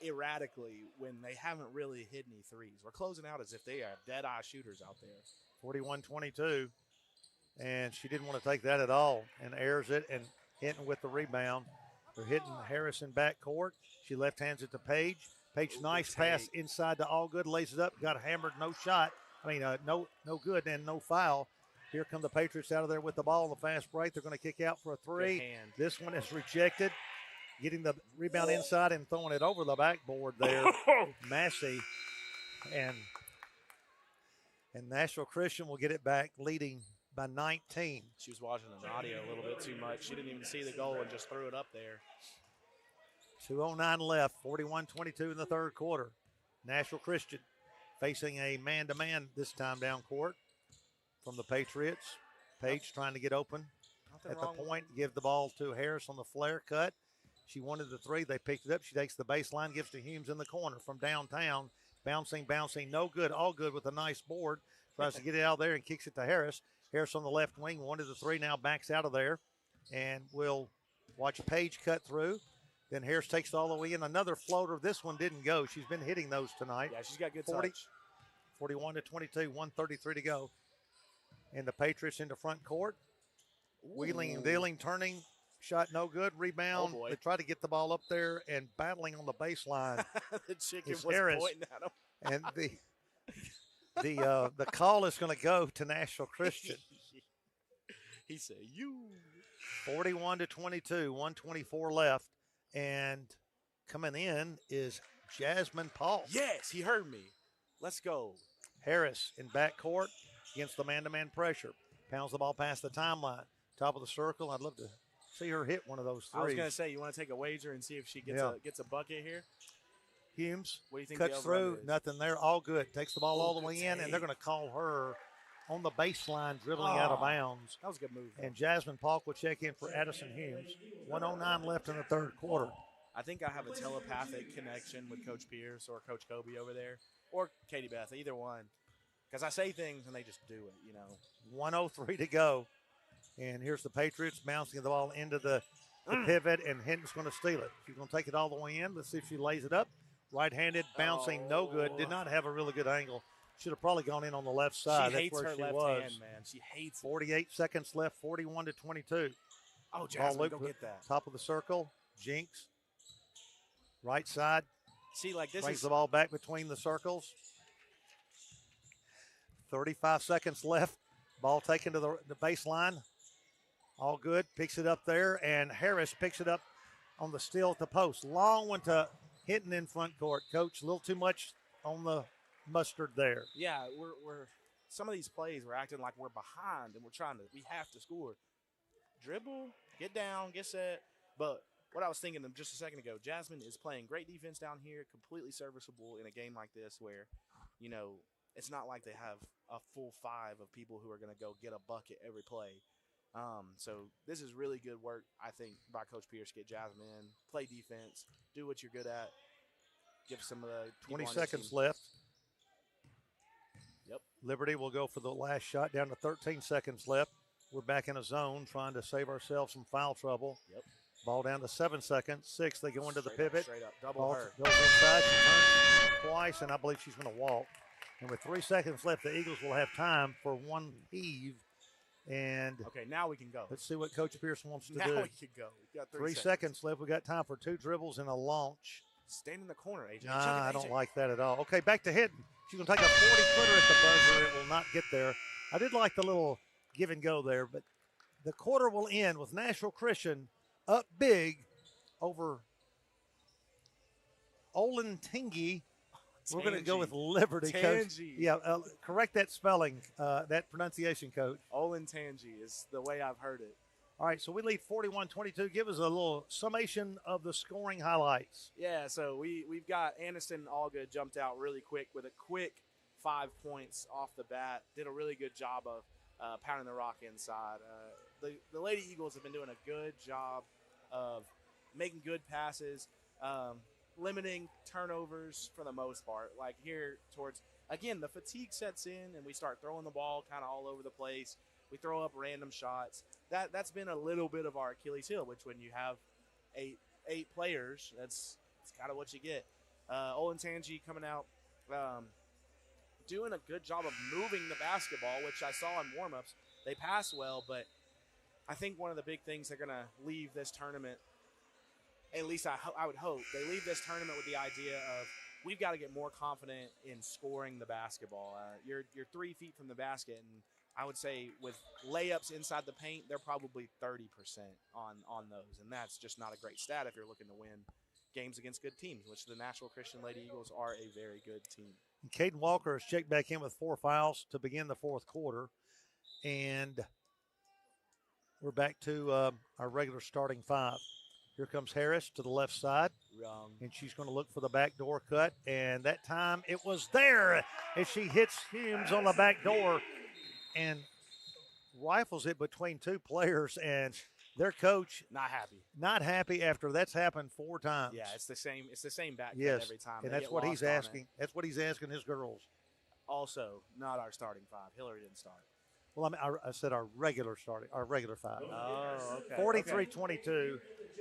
erratically when they haven't really hit any threes. We're closing out as if they are dead-eye shooters out there. 41-22, and she didn't want to take that at all and airs it and hitting with the rebound. They're hitting Harrison backcourt. She left hands it to Page. Page, nice pass inside to Allgood, lays it up, got hammered, no shot. No good and no foul. Here come the Patriots out of there with the ball on the fast break. They're going to kick out for a 3. This one is rejected. Getting the rebound inside and throwing it over the backboard there. Massey and Nashville Christian will get it back, leading by 19. She was watching Nadia a little bit too much. She didn't even see the goal and just threw it up there. 2:09 left, 41-22 in the third quarter. Nashville Christian facing a man-to-man this time down court from the Patriots. Page trying to get open at the point, give the ball to Harris on the flare cut. She wanted the 3. They picked it up. She takes the baseline, gives to Humes in the corner from downtown. Bouncing, no good. Allgood with a nice board. Tries to get it out there and kicks it to Harris. Harris on the left wing, wanted the 3, now backs out of there. And we'll watch Page cut through. Then Harris takes it all the way in. Another floater. This one didn't go. She's been hitting those tonight. Yeah, she's got good touch. 41-22, 1:33 to go. And the Patriots into front court. Wheeling and dealing, turning. Shot no good. Rebound. They try to get the ball up there and battling on the baseline. The chicken was Harris. pointing at him. And the call is going to go to Nashville Christian. He said, you. 41-22, 1:24 left. And coming in is Jasmine Paul. Yes, he heard me. Let's go. Harris in backcourt against the man-to-man pressure. Pounds the ball past the timeline. Top of the circle. I'd love to see her hit one of those 3s. I was going to say, you want to take a wager and see if she gets a bucket here? Humes what do you think cuts through, nothing there. Allgood takes the ball all the way in, and they're going to call her on the baseline, dribbling out of bounds. That was a good move. And Jasmine Polk will check in for Addison Humes. 1:09 left in the third quarter. I think I have a telepathic connection with Coach Pierce or Coach Kobe over there, or Katie Beth, either one. Because I say things and they just do it, you know. 1:03 to go. And here's the Patriots bouncing the ball into the pivot, and Hinton's going to steal it. She's going to take it all the way in. Let's see if she lays it up. Right-handed, bouncing, no good. Did not have a really good angle. Should have probably gone in on the left side. She hates That's where her she left was. hand, man. She hates it. 48 seconds left, 41-22. Oh, Jasmine, go get that. Top of the circle, Jinx. Right side. See, like this brings is the ball back between the circles. 35 seconds left. Ball taken to the baseline. All good. Picks it up there, and Harris picks it up on the steal at the post. Long one to Hinton in front court. Coach, a little too much on the mustard there. Yeah, we're some of these plays we're acting like we're behind, and we have to score. Dribble, get down, get set. But what I was thinking of just a second ago, Jasmine is playing great defense down here, completely serviceable in a game like this where, you know, it's not like they have a full five of people who are going to go get a bucket every play. So this is really good work, I think, by Coach Pierce. Get Jasmine in, play defense, do what you're good at. Give some of the 20 seconds left. Yep. Liberty will go for the last shot down to 13 seconds left. We're back in a zone trying to save ourselves some foul trouble. Yep. Ball down to 7 seconds. 6. They go into the pivot. Straight up. Double Ball her. goes inside. She turns twice, and I believe she's going to walk. And with 3 seconds left, the Eagles will have time for one heave. And okay, now we can go. Let's see what Coach Pierce wants to do. Now we can go. We got 3 seconds left. We got time for 2 dribbles and a launch. Stand in the corner, AJ. Nah, I don't like that at all. Okay, back to Hinton. She's going to take a 40-footer at the buzzer. It will not get there. I did like the little give and go there, but the quarter will end with Nashville Christian up big over Olentangy. We're going to go with Liberty, Coach. Yeah, correct that spelling, that pronunciation, Coach. Olentangy is the way I've heard it. All right, so we lead 41-22. Give us a little summation of the scoring highlights. Yeah, so we've got Aniston Allgood jumped out really quick with a quick 5 points off the bat. Did a really good job of pounding the rock inside. The Lady Eagles have been doing a good job of making good passes, limiting turnovers for the most part. Like here towards, again, the fatigue sets in and we start throwing the ball kind of all over the place. We throw up random shots. That's been a little bit of our Achilles heel, which when you have eight players, that's kind of what you get. Olentangy coming out, doing a good job of moving the basketball, which I saw in warm-ups. They pass well, but I think one of the big things they're going to leave this tournament, at least I would hope, they leave this tournament with the idea of we've got to get more confident in scoring the basketball. You're 3 feet from the basket, and I would say with layups inside the paint, they're probably 30% on those, and that's just not a great stat if you're looking to win games against good teams, which the Nashville Christian Lady Eagles are a very good team. Caden Walker has checked back in with 4 fouls to begin the fourth quarter, and we're back to our regular starting 5. Here comes Harris to the left side, and she's going to look for the backdoor cut, and that time it was there as she hits Humes on the back door and rifles it between 2 players, and their coach not happy after that's happened 4 times. Yeah, it's the same back yes, every time. And that's what he's asking. That's what he's asking his girls. Also, not our starting 5. Hillary didn't start. Well, I said our regular 5. Oh, okay. 43-22.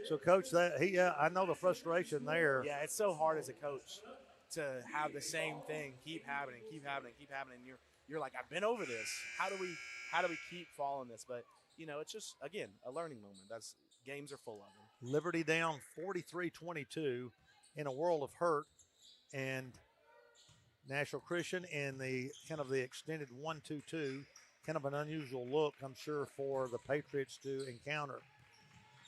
So, Coach, I know the frustration there. Yeah, it's so hard as a coach to have the same thing keep happening. You're like, I've been over this. How do we keep following this? But you know, it's just again a learning moment. That's games are full of them. Liberty down 43-22 in a world of hurt, and Nashville Christian in the kind of the extended 1-2-2, kind of an unusual look, I'm sure, for the Patriots to encounter.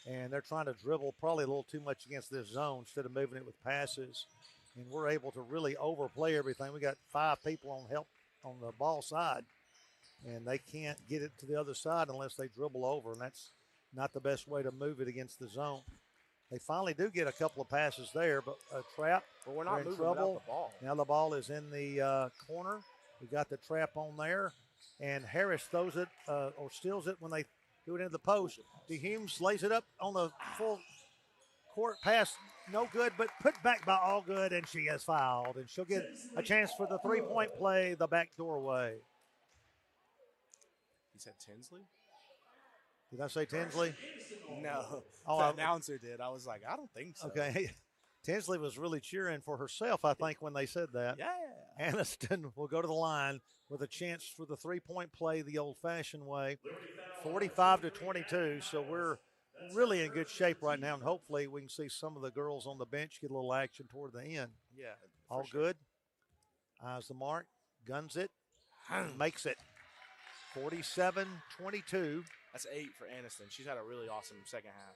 And they're trying to dribble probably a little too much against this zone instead of moving it with passes. And we're able to really overplay everything. We got 5 people on help on the ball side, and they can't get it to the other side unless they dribble over, and that's not the best way to move it against the zone. They finally do get a couple of passes there, but a trap. But we're not moving trouble. without the ball. Now the ball is in the corner. We got the trap on there, And Harris throws it or steals it when they do it into the post. DeHumes lays it up on the full court pass. No good, but put back by Allgood, and she is fouled. And she'll get a chance for the three-point play the back doorway. You said Tinsley? Did I say Tinsley? No. Oh, the announcer did. I was like, I don't think so. Okay. Tinsley was really cheering for herself, I think, when they said that. Yeah. Aniston will go to the line with a chance for the three-point play the old-fashioned way, 45-22. So we're really in good shape right now, and hopefully we can see some of the girls on the bench get a little action toward the end. Yeah. All sure. good. Eyes the mark, guns it, makes it. 47-22. That's 8 for Aniston. She's had a really awesome second half.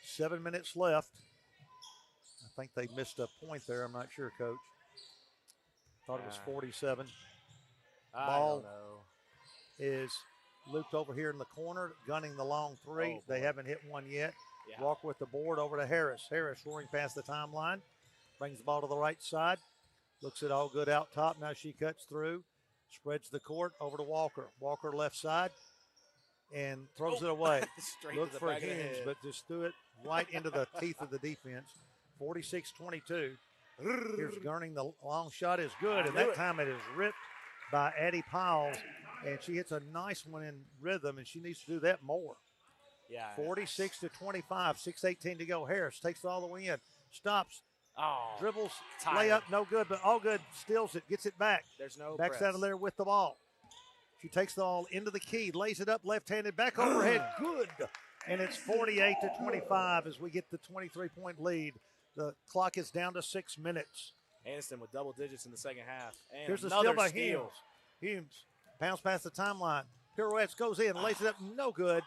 7 minutes left. I think they missed a point there. I'm not sure, Coach. Thought it was 47. I Ball don't know. is looped over here in the corner, gunning the long three. Oh, they boy. haven't hit one yet. Yeah. Walk with the board over to Harris. Harris roaring past the timeline. Brings the ball to the right side. Looks at Allgood out top. Now she cuts through. Spreads the court over to Walker. Walker left side and throws it away. Straight Look to the for back of the Humes, head. but just threw it right into the teeth of the defense. 46-22. Here's Gurning. The long shot is good, and that time it is ripped by Addie Piles, and she hits a nice one in rhythm, and she needs to do that more. Yeah. 46-25, 6:18 to go. Harris takes it all the way in, stops, dribbles, tired. layup, no good, but Allgood steals it, gets it back. There's no Backs press. out of there with the ball. She takes the ball into the key, lays it up left-handed, back overhead, good. And it's 48-25 as we get the 23-point lead. The clock is down to 6 minutes. Aniston with double digits in the second half. And Here's the another steal by steal. Humes. Humes bounce past the timeline. Pirouettes, goes in, lays it up, no good.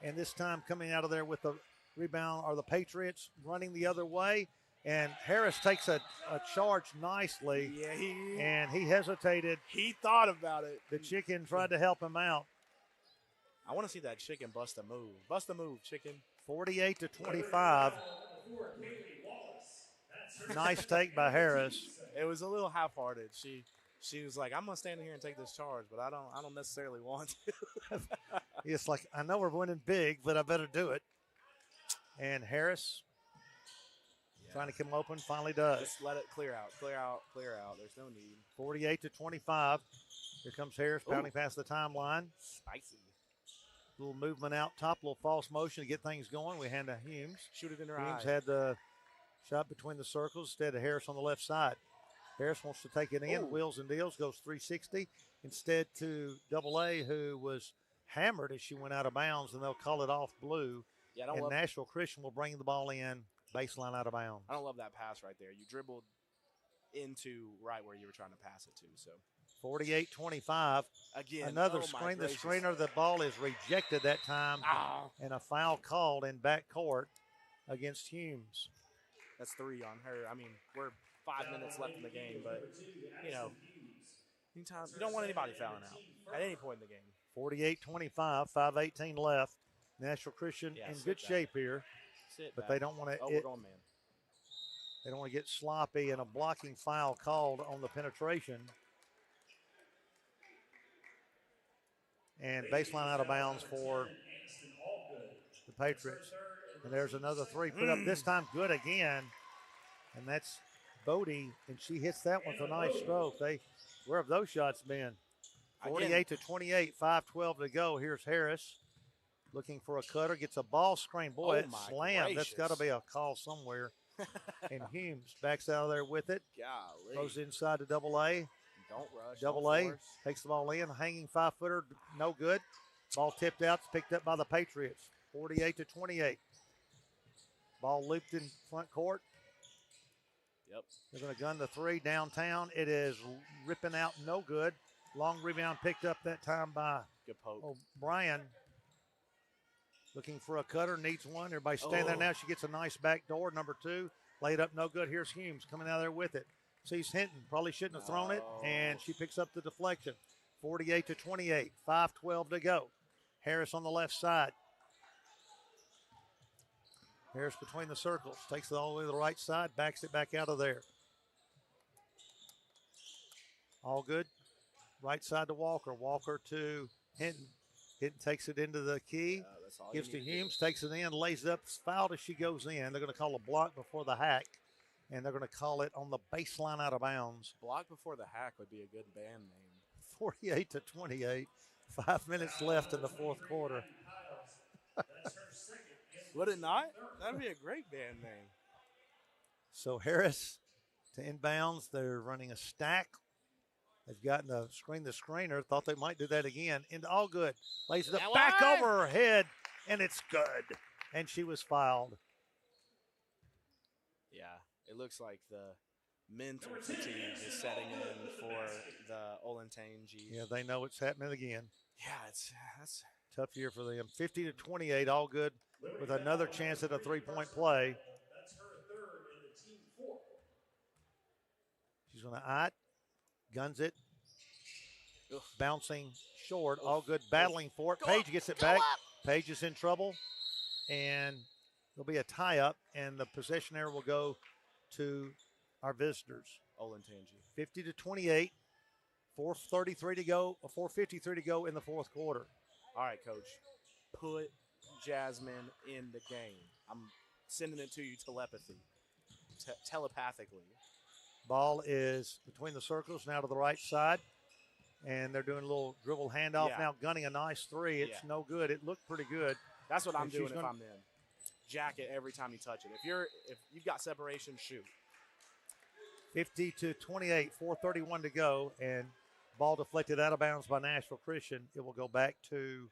And this time coming out of there with the rebound are the Patriots running the other way. And Harris takes a charge nicely. Yeah, and he hesitated. he thought about it. The chicken tried to help him out. I want to see that chicken bust a move. Bust a move, chicken. 48-25. Nice take by Harris. It was a little half-hearted. She was like, I'm gonna stand in here and take this charge, but I don't necessarily want to. It's like, I know we're winning big, but I better do it. And Harris trying to come open, finally does. Just let it clear out. There's no need. 48-25. Here comes Harris pounding past the timeline. Spicy. Little movement out top, little false motion to get things going. We hand to Humes. Shoot it in her Humes eye. had the shot between the circles instead of Harris on the left side. Harris wants to take it in, wheels and deals, goes 360 instead to Double A, who was hammered as she went out of bounds, and they'll call it off blue. Yeah, and Nashville Christian will bring the ball in, baseline out of bounds. I don't love that pass right there. You dribbled into right where you were trying to pass it to. So 48-25. again, Another screen. The screener, the ball is rejected that time, and a foul called in backcourt against Humes. That's 3 on her. I mean, we're 5 minutes left in the game, but anytime you don't want anybody fouling out at any point in the game. 48-25, 5:18 left. Nashville Christian in good shape here, but they don't want to. We're going man. They don't want to get sloppy, and a blocking foul called on the penetration. And baseline out of bounds for the Patriots. And there's another three put up, this time good again. And that's Bodie, and she hits that one with a nice stroke. Where have those shots been? 48-28, 5:12 to go. Here's Harris looking for a cutter, gets a ball screen. Boy, it slammed. That's got to be a call somewhere. And Humes backs out of there with it. Golly. Goes inside to Double A. Don't rush. Double A takes the ball in, hanging 5-footer, no good. Ball tipped out, it's picked up by the Patriots. 48-28. Ball looped in front court. Yep. They're going to gun the three downtown. It is ripping out, no good. Long rebound picked up that time by good poke. O'Brien. Looking for a cutter, needs one. Everybody standing there now. She gets a nice back door, number 2. Laid up, no good. Here's Humes coming out of there with it. Sees Hinton, probably shouldn't have thrown it, and she picks up the deflection. 48-28, 5:12 to go. Harris on the left side. Harris between the circles, takes it all the way to the right side, backs it back out of there. All good. right side to Walker. Walker to Hinton. Hinton takes it into the key. That's all Gives you to need Humes, takes it in, lays it up, fouled as she goes in. They're going to call a block before the hack, and they're going to call it on the baseline out of bounds. Block before the hack would be a good band name. 48-28. 5 minutes left in the fourth quarter. Would it not? That'd be a great band name. So Harris to inbounds. They're running a stack. They've gotten the screener. Thought they might do that again. Into all good. Lays it up back over her head, and it's good. And she was fouled. Yeah, it looks like the mental fatigue is setting in for the Olentangy. Yeah, they know it's happening again. Yeah, that's tough year for them. 50-28, all good with another chance at a three-point play. That's her third in the team 4. She's going to guns it, bouncing short, all good, battling for it. Paige gets it back. Paige is in trouble, and there'll be a tie-up, and the possession error will go to our visitors. Olentangy. 50-28, 4:33 to go, 4:53 to go in the fourth quarter. All right, Coach, put Jasmine in the game. I'm sending it to you telepathically. Ball is between the circles, now to the right side. And they're doing a little dribble handoff now, gunning a nice three. It's no good. It looked pretty good. That's what I'm doing if I'm in. Jack it every time you touch it. If you've got separation, shoot. 50-28, 4:31 to go, and ball deflected out of bounds by Nashville Christian. It will go back to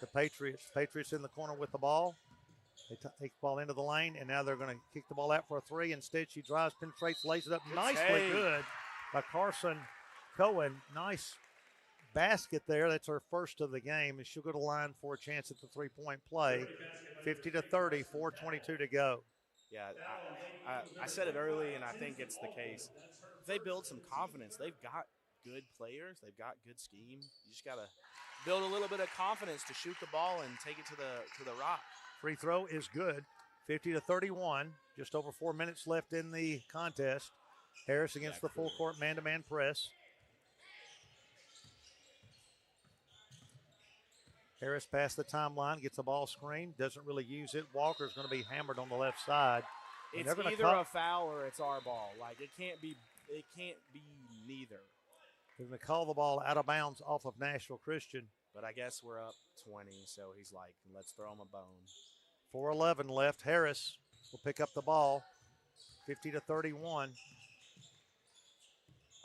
the Patriots. Patriots in the corner with the ball. They take the ball into the lane, and now they're going to kick the ball out for a three. Instead, she drives, penetrates, lays it up nicely good by Carson Cohen. Nice basket there. That's her first of the game, and she'll go to line for a chance at the three-point play. 50-30, 4:22 to go. Yeah, I said it early, and I think it's the case. If they build some confidence, they've got good players. They've got good scheme. You just got to build a little bit of confidence to shoot the ball and take it to the rock. Free throw is good. 50-31. Just over 4 minutes left in the contest. Harris against the full court man-to-man press. Harris past the timeline, gets the ball screened, doesn't really use it. Walker's going to be hammered on the left side. It's either a foul or it's our ball. Like it can't be neither. They're going to call the ball out of bounds off of Nashville Christian. But I guess we're up 20, so he's like, let's throw him a bone. 4:11 left. Harris will pick up the ball. 50-31.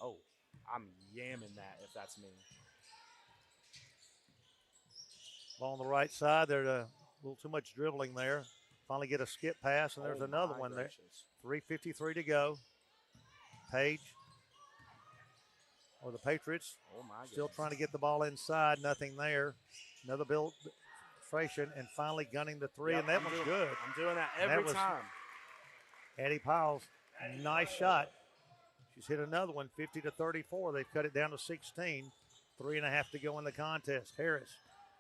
Oh, I'm yamming that if that's me. Ball on the right side. There's a little too much dribbling there. Finally get a skip pass, and there's another one there. 3:53 to go. Paige, or the Patriots, still trying to get the ball inside. Nothing there. Another filtration, and finally gunning the three, and that one's good. I'm doing that every time. Addie Piles, nice shot. She's hit another one, 50-34. They've cut it down to 16. 3.5 to go in the contest. Harris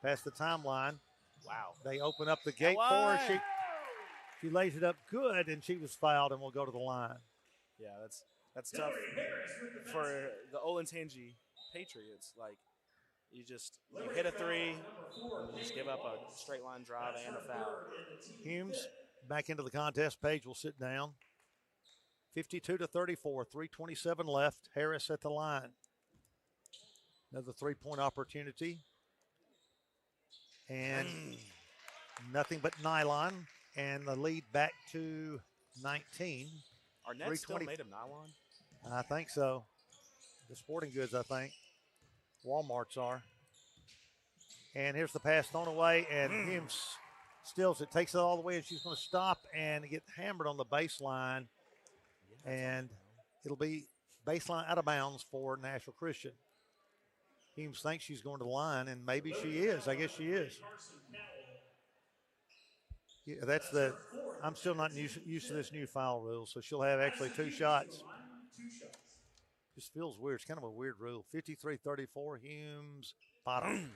past the timeline. Wow. They open up the gate for her. She lays it up good, and she was fouled and will go to the line. Yeah, that's tough for the Olentangy Patriots. Like, you hit a three, and you just give up a straight line drive and a foul. Humes back into the contest. Paige will sit down. 52-34, 3:27 left. Harris at the line. Another three-point opportunity. And nothing but nylon. And the lead back to 19. Are nets still made of nylon? I think so. The sporting goods, I think. Walmart's are. And here's the pass thrown away, and Humes steals it, takes it all the way, and she's going to stop and get hammered on the baseline. And it'll be baseline out of bounds for Nashville Christian. Humes thinks she's going to the line, and maybe she is. I guess she is. Yeah, I'm still not used to this new foul rule, so she'll have actually two shots. Just feels weird. It's kind of a weird rule. 53-34, Humes, bottom.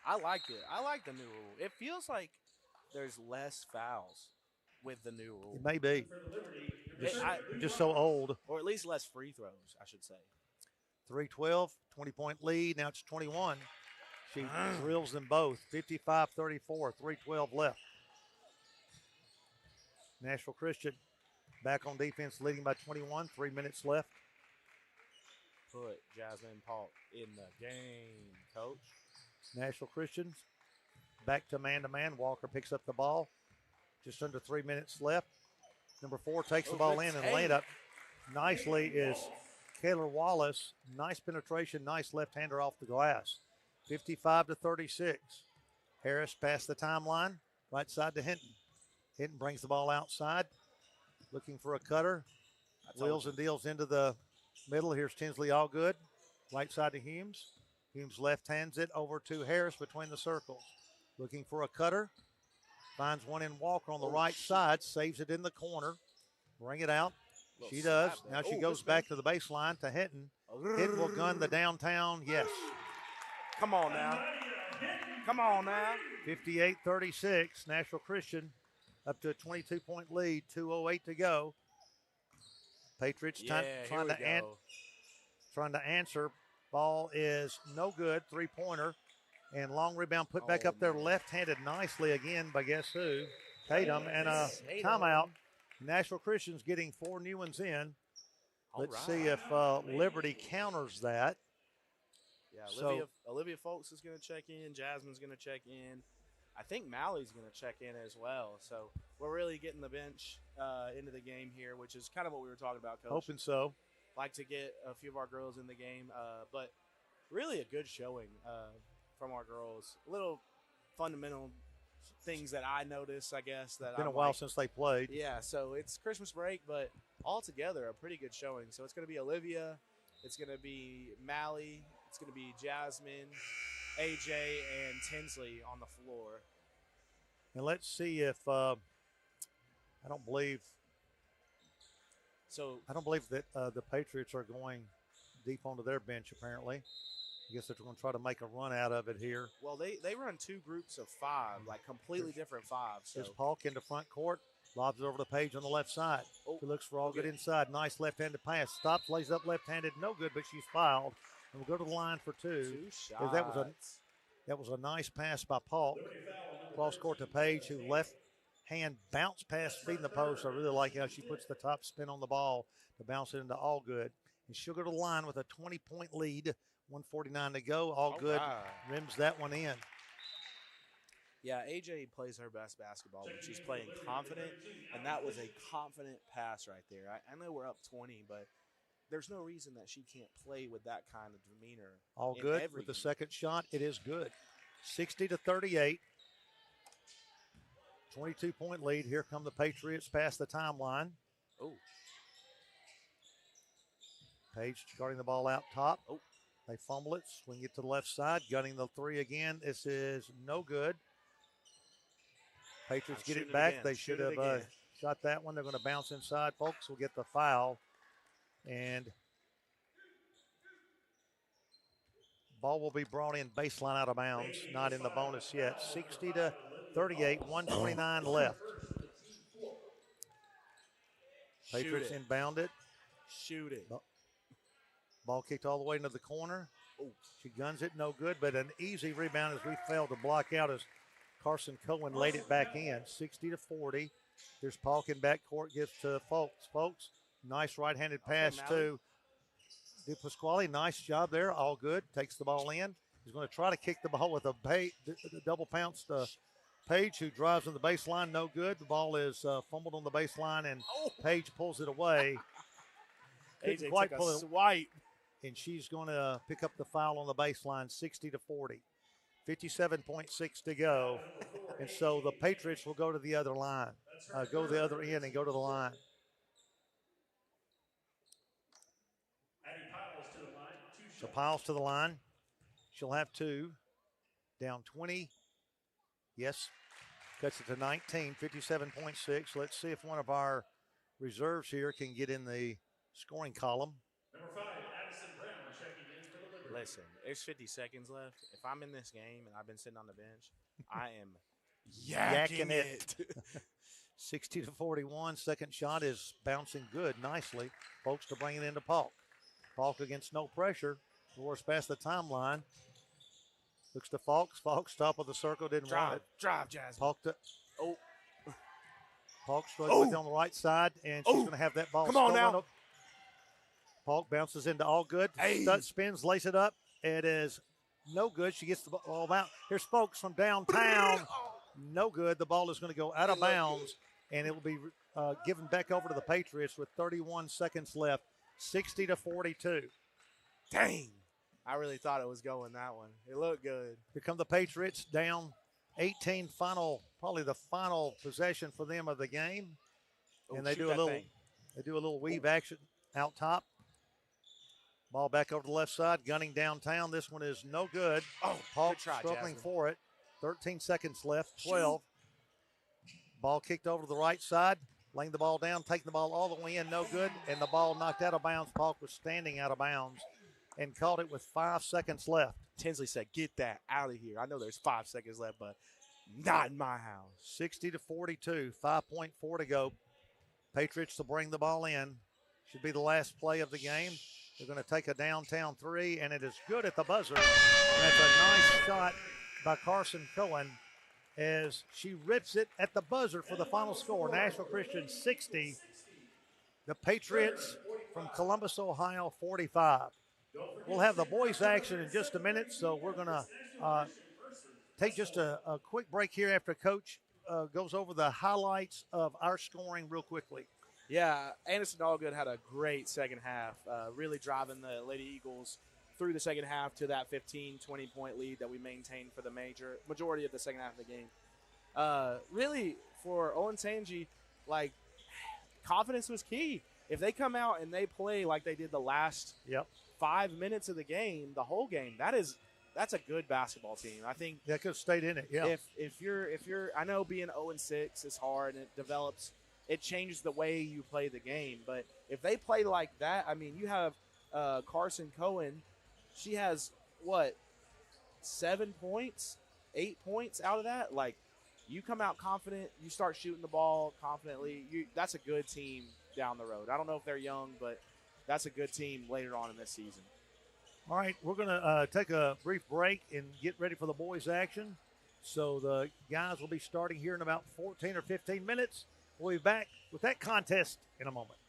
I like it. I like the new rule. It feels like there's less fouls with the new rule. It may be. Just so old. Or at least less free throws, I should say. 3-12, 20-point lead. Now it's 21. She drills them both. 55-34, 3-12 left. Nashville Christian back on defense, leading by 21. 3 minutes left. Put Jasmine Polk in the game, Coach. Nashville Christians back to man-to-man. Walker picks up the ball. Just under 3 minutes left. Number 4 takes the ball in and laid up nicely is Kayla Wallace. Nice penetration, nice left-hander off the glass. 55-36. Harris past the timeline, right side to Hinton. Hinton brings the ball outside, looking for a cutter. Wheels and deals into the middle. Here's Tinsley Allgood, right side to Humes. Humes left hands it over to Harris between the circles. Looking for a cutter. Finds one in Walker on the right side, saves it in the corner. Bring it out. She does. Now she goes back to the baseline to Hinton. Hinton will gun the downtown. Yes. Come on now. Come on now. 58-36. Nashville Christian up to a 22-point lead. 2:08 to go. Patriots trying to answer. Ball is no good. 3-pointer. And long rebound put back up there left-handed nicely again by guess who? Tatum. And a timeout. Nashville Christian's getting 4 new ones in. Let's see if Liberty counters that. Yeah, Olivia Folks is going to check in. Jasmine's going to check in. I think Mally's going to check in as well. So we're really getting the bench into the game here, which is kind of what we were talking about, Coach. Hoping so. Like to get a few of our girls in the game, but really a good showing from our girls. Little fundamental things that I noticed, I guess. That been a while since they played. Yeah, so it's Christmas break, but altogether a pretty good showing. So it's going to be Olivia, it's going to be Mally, it's going to be Jasmine, AJ, and Tinsley on the floor. And let's see if I don't believe that the Patriots are going deep onto their bench. Apparently, I guess they're going to try to make a run out of it here. Well, they run 2 groups of 5, like completely different 5s. So. Here's Polk into front court, lobs it over the Page on the left side. He looks for Allgood inside. Nice left-handed pass. Stops, lays up left-handed, no good, but she's fouled. And we'll go to the line for 2. 2 shots. That was a nice pass by Polk. Cross court to Page, who left hand bounce pass feeding the post. I really like how she puts the top spin on the ball to bounce it into Allgood. And she'll go to the line with a 20-point lead. 1:49 to go. Allgood rims that one in. Yeah, AJ plays her best basketball when she's playing confident, and that was a confident pass right there. I know we're up 20, but there's no reason that she can't play with that kind of demeanor. Allgood with the second shot. It is good. 60-38. 22-point lead. Here come the Patriots past the timeline. Oh. Page guarding the ball out top. Oh. They fumble it, swing it to the left side, gunning the 3 again. This is no good. Patriots get it back. They should have shot that one. They're going to bounce inside. Folks will get the foul. And ball will be brought in baseline out of bounds. Not in the bonus yet. 60-38, 1:29 left. Patriots inbound it. Shoot it. Ball kicked all the way into the corner. She guns it, no good, but an easy rebound as we failed to block out as Carson Cohen laid it back in. 60-40. There's Polk in backcourt, gives to Folks. Folks, nice right-handed pass to DePasquale. Nice job there, Allgood. Takes the ball in. He's going to try to kick the ball with a double pounce to Page, who drives on the baseline. No good. The ball is fumbled on the baseline, and Page pulls it away. Couldn't quite pull it. Swipe. And she's going to pick up the foul on the baseline, 60-40. 57.6 to go. And so the Patriots will go to the other line, go to the other end and go to the line. So Piles to the line. She'll have 2. Down 20. Yes. Cuts it to 19, 57.6. Let's see if one of our reserves here can get in the scoring column. Number 5, Addison Brown checking in for the Liberty. Listen, there's 50 seconds left. If I'm in this game and I've been sitting on the bench, I am yakking it. 60-41. Second shot is bouncing good nicely. Folks to bring it into Polk. Falk against no pressure. Roars past the timeline. Looks to Falk. Falk's top of the circle, didn't want it. Drive, Jasmine. Falk to Oh. Falk struggling with it on the right side, and she's going to have that ball Come on stolen now. up. Falk bounces into all good. Hey. Spins, lays it up. It is no good. She gets the ball out. Here's Folks from downtown. No good. The ball is going to go out of bounds, and it will be given back over to the Patriots with 31 seconds left, 60-42. Dang. I really thought it was going that one. It looked good. Here come the Patriots down 18, probably the final possession for them of the game. Oh, And they do a little weave action out top. Ball back over to the left side, gunning downtown. This one is no good. Oh, Falk good try, struggling Jasmine. for it. 13 seconds left, 12. Ball kicked over to the right side, laying the ball down, taking the ball all the way in, no good, and the ball knocked out of bounds. Falk was standing out of bounds and caught it with 5 seconds left. Tinsley said, get that out of here. I know there's 5 seconds left, but not in my house. 60-42, 5.4 to go. Patriots to bring the ball in. Should be the last play of the game. They're going to take a downtown three, and it is good at the buzzer. And that's a nice shot by Carson Cohen as she rips it at the buzzer for the final score. Nashville Christian 60, the Patriots from Columbus, Ohio 45. We'll have the boys action in just a minute, so we're going to take just a quick break here after Coach goes over the highlights of our scoring real quickly. Yeah, Anderson Allgood had a great second half, really driving the Lady Eagles through the second half to that 15, 20-point lead that we maintained for the majority of the second half of the game. Really, for Olentangy, like, confidence was key. If they come out and they play like they did the last 5 minutes of the game, the whole game, that's a good basketball team. I think that could have stayed in it. Yeah. If you're, I know being 0-6 is hard and it changes the way you play the game. But if they play like that, I mean, you have Carson Cohen. She has, 7 points, 8 points out of that? Like, you come out confident, you start shooting the ball confidently. That's a good team down the road. I don't know if they're young, but that's a good team later on in this season. All right, we're going to take a brief break and get ready for the boys' action. So the guys will be starting here in about 14 or 15 minutes. We'll be back with that contest in a moment.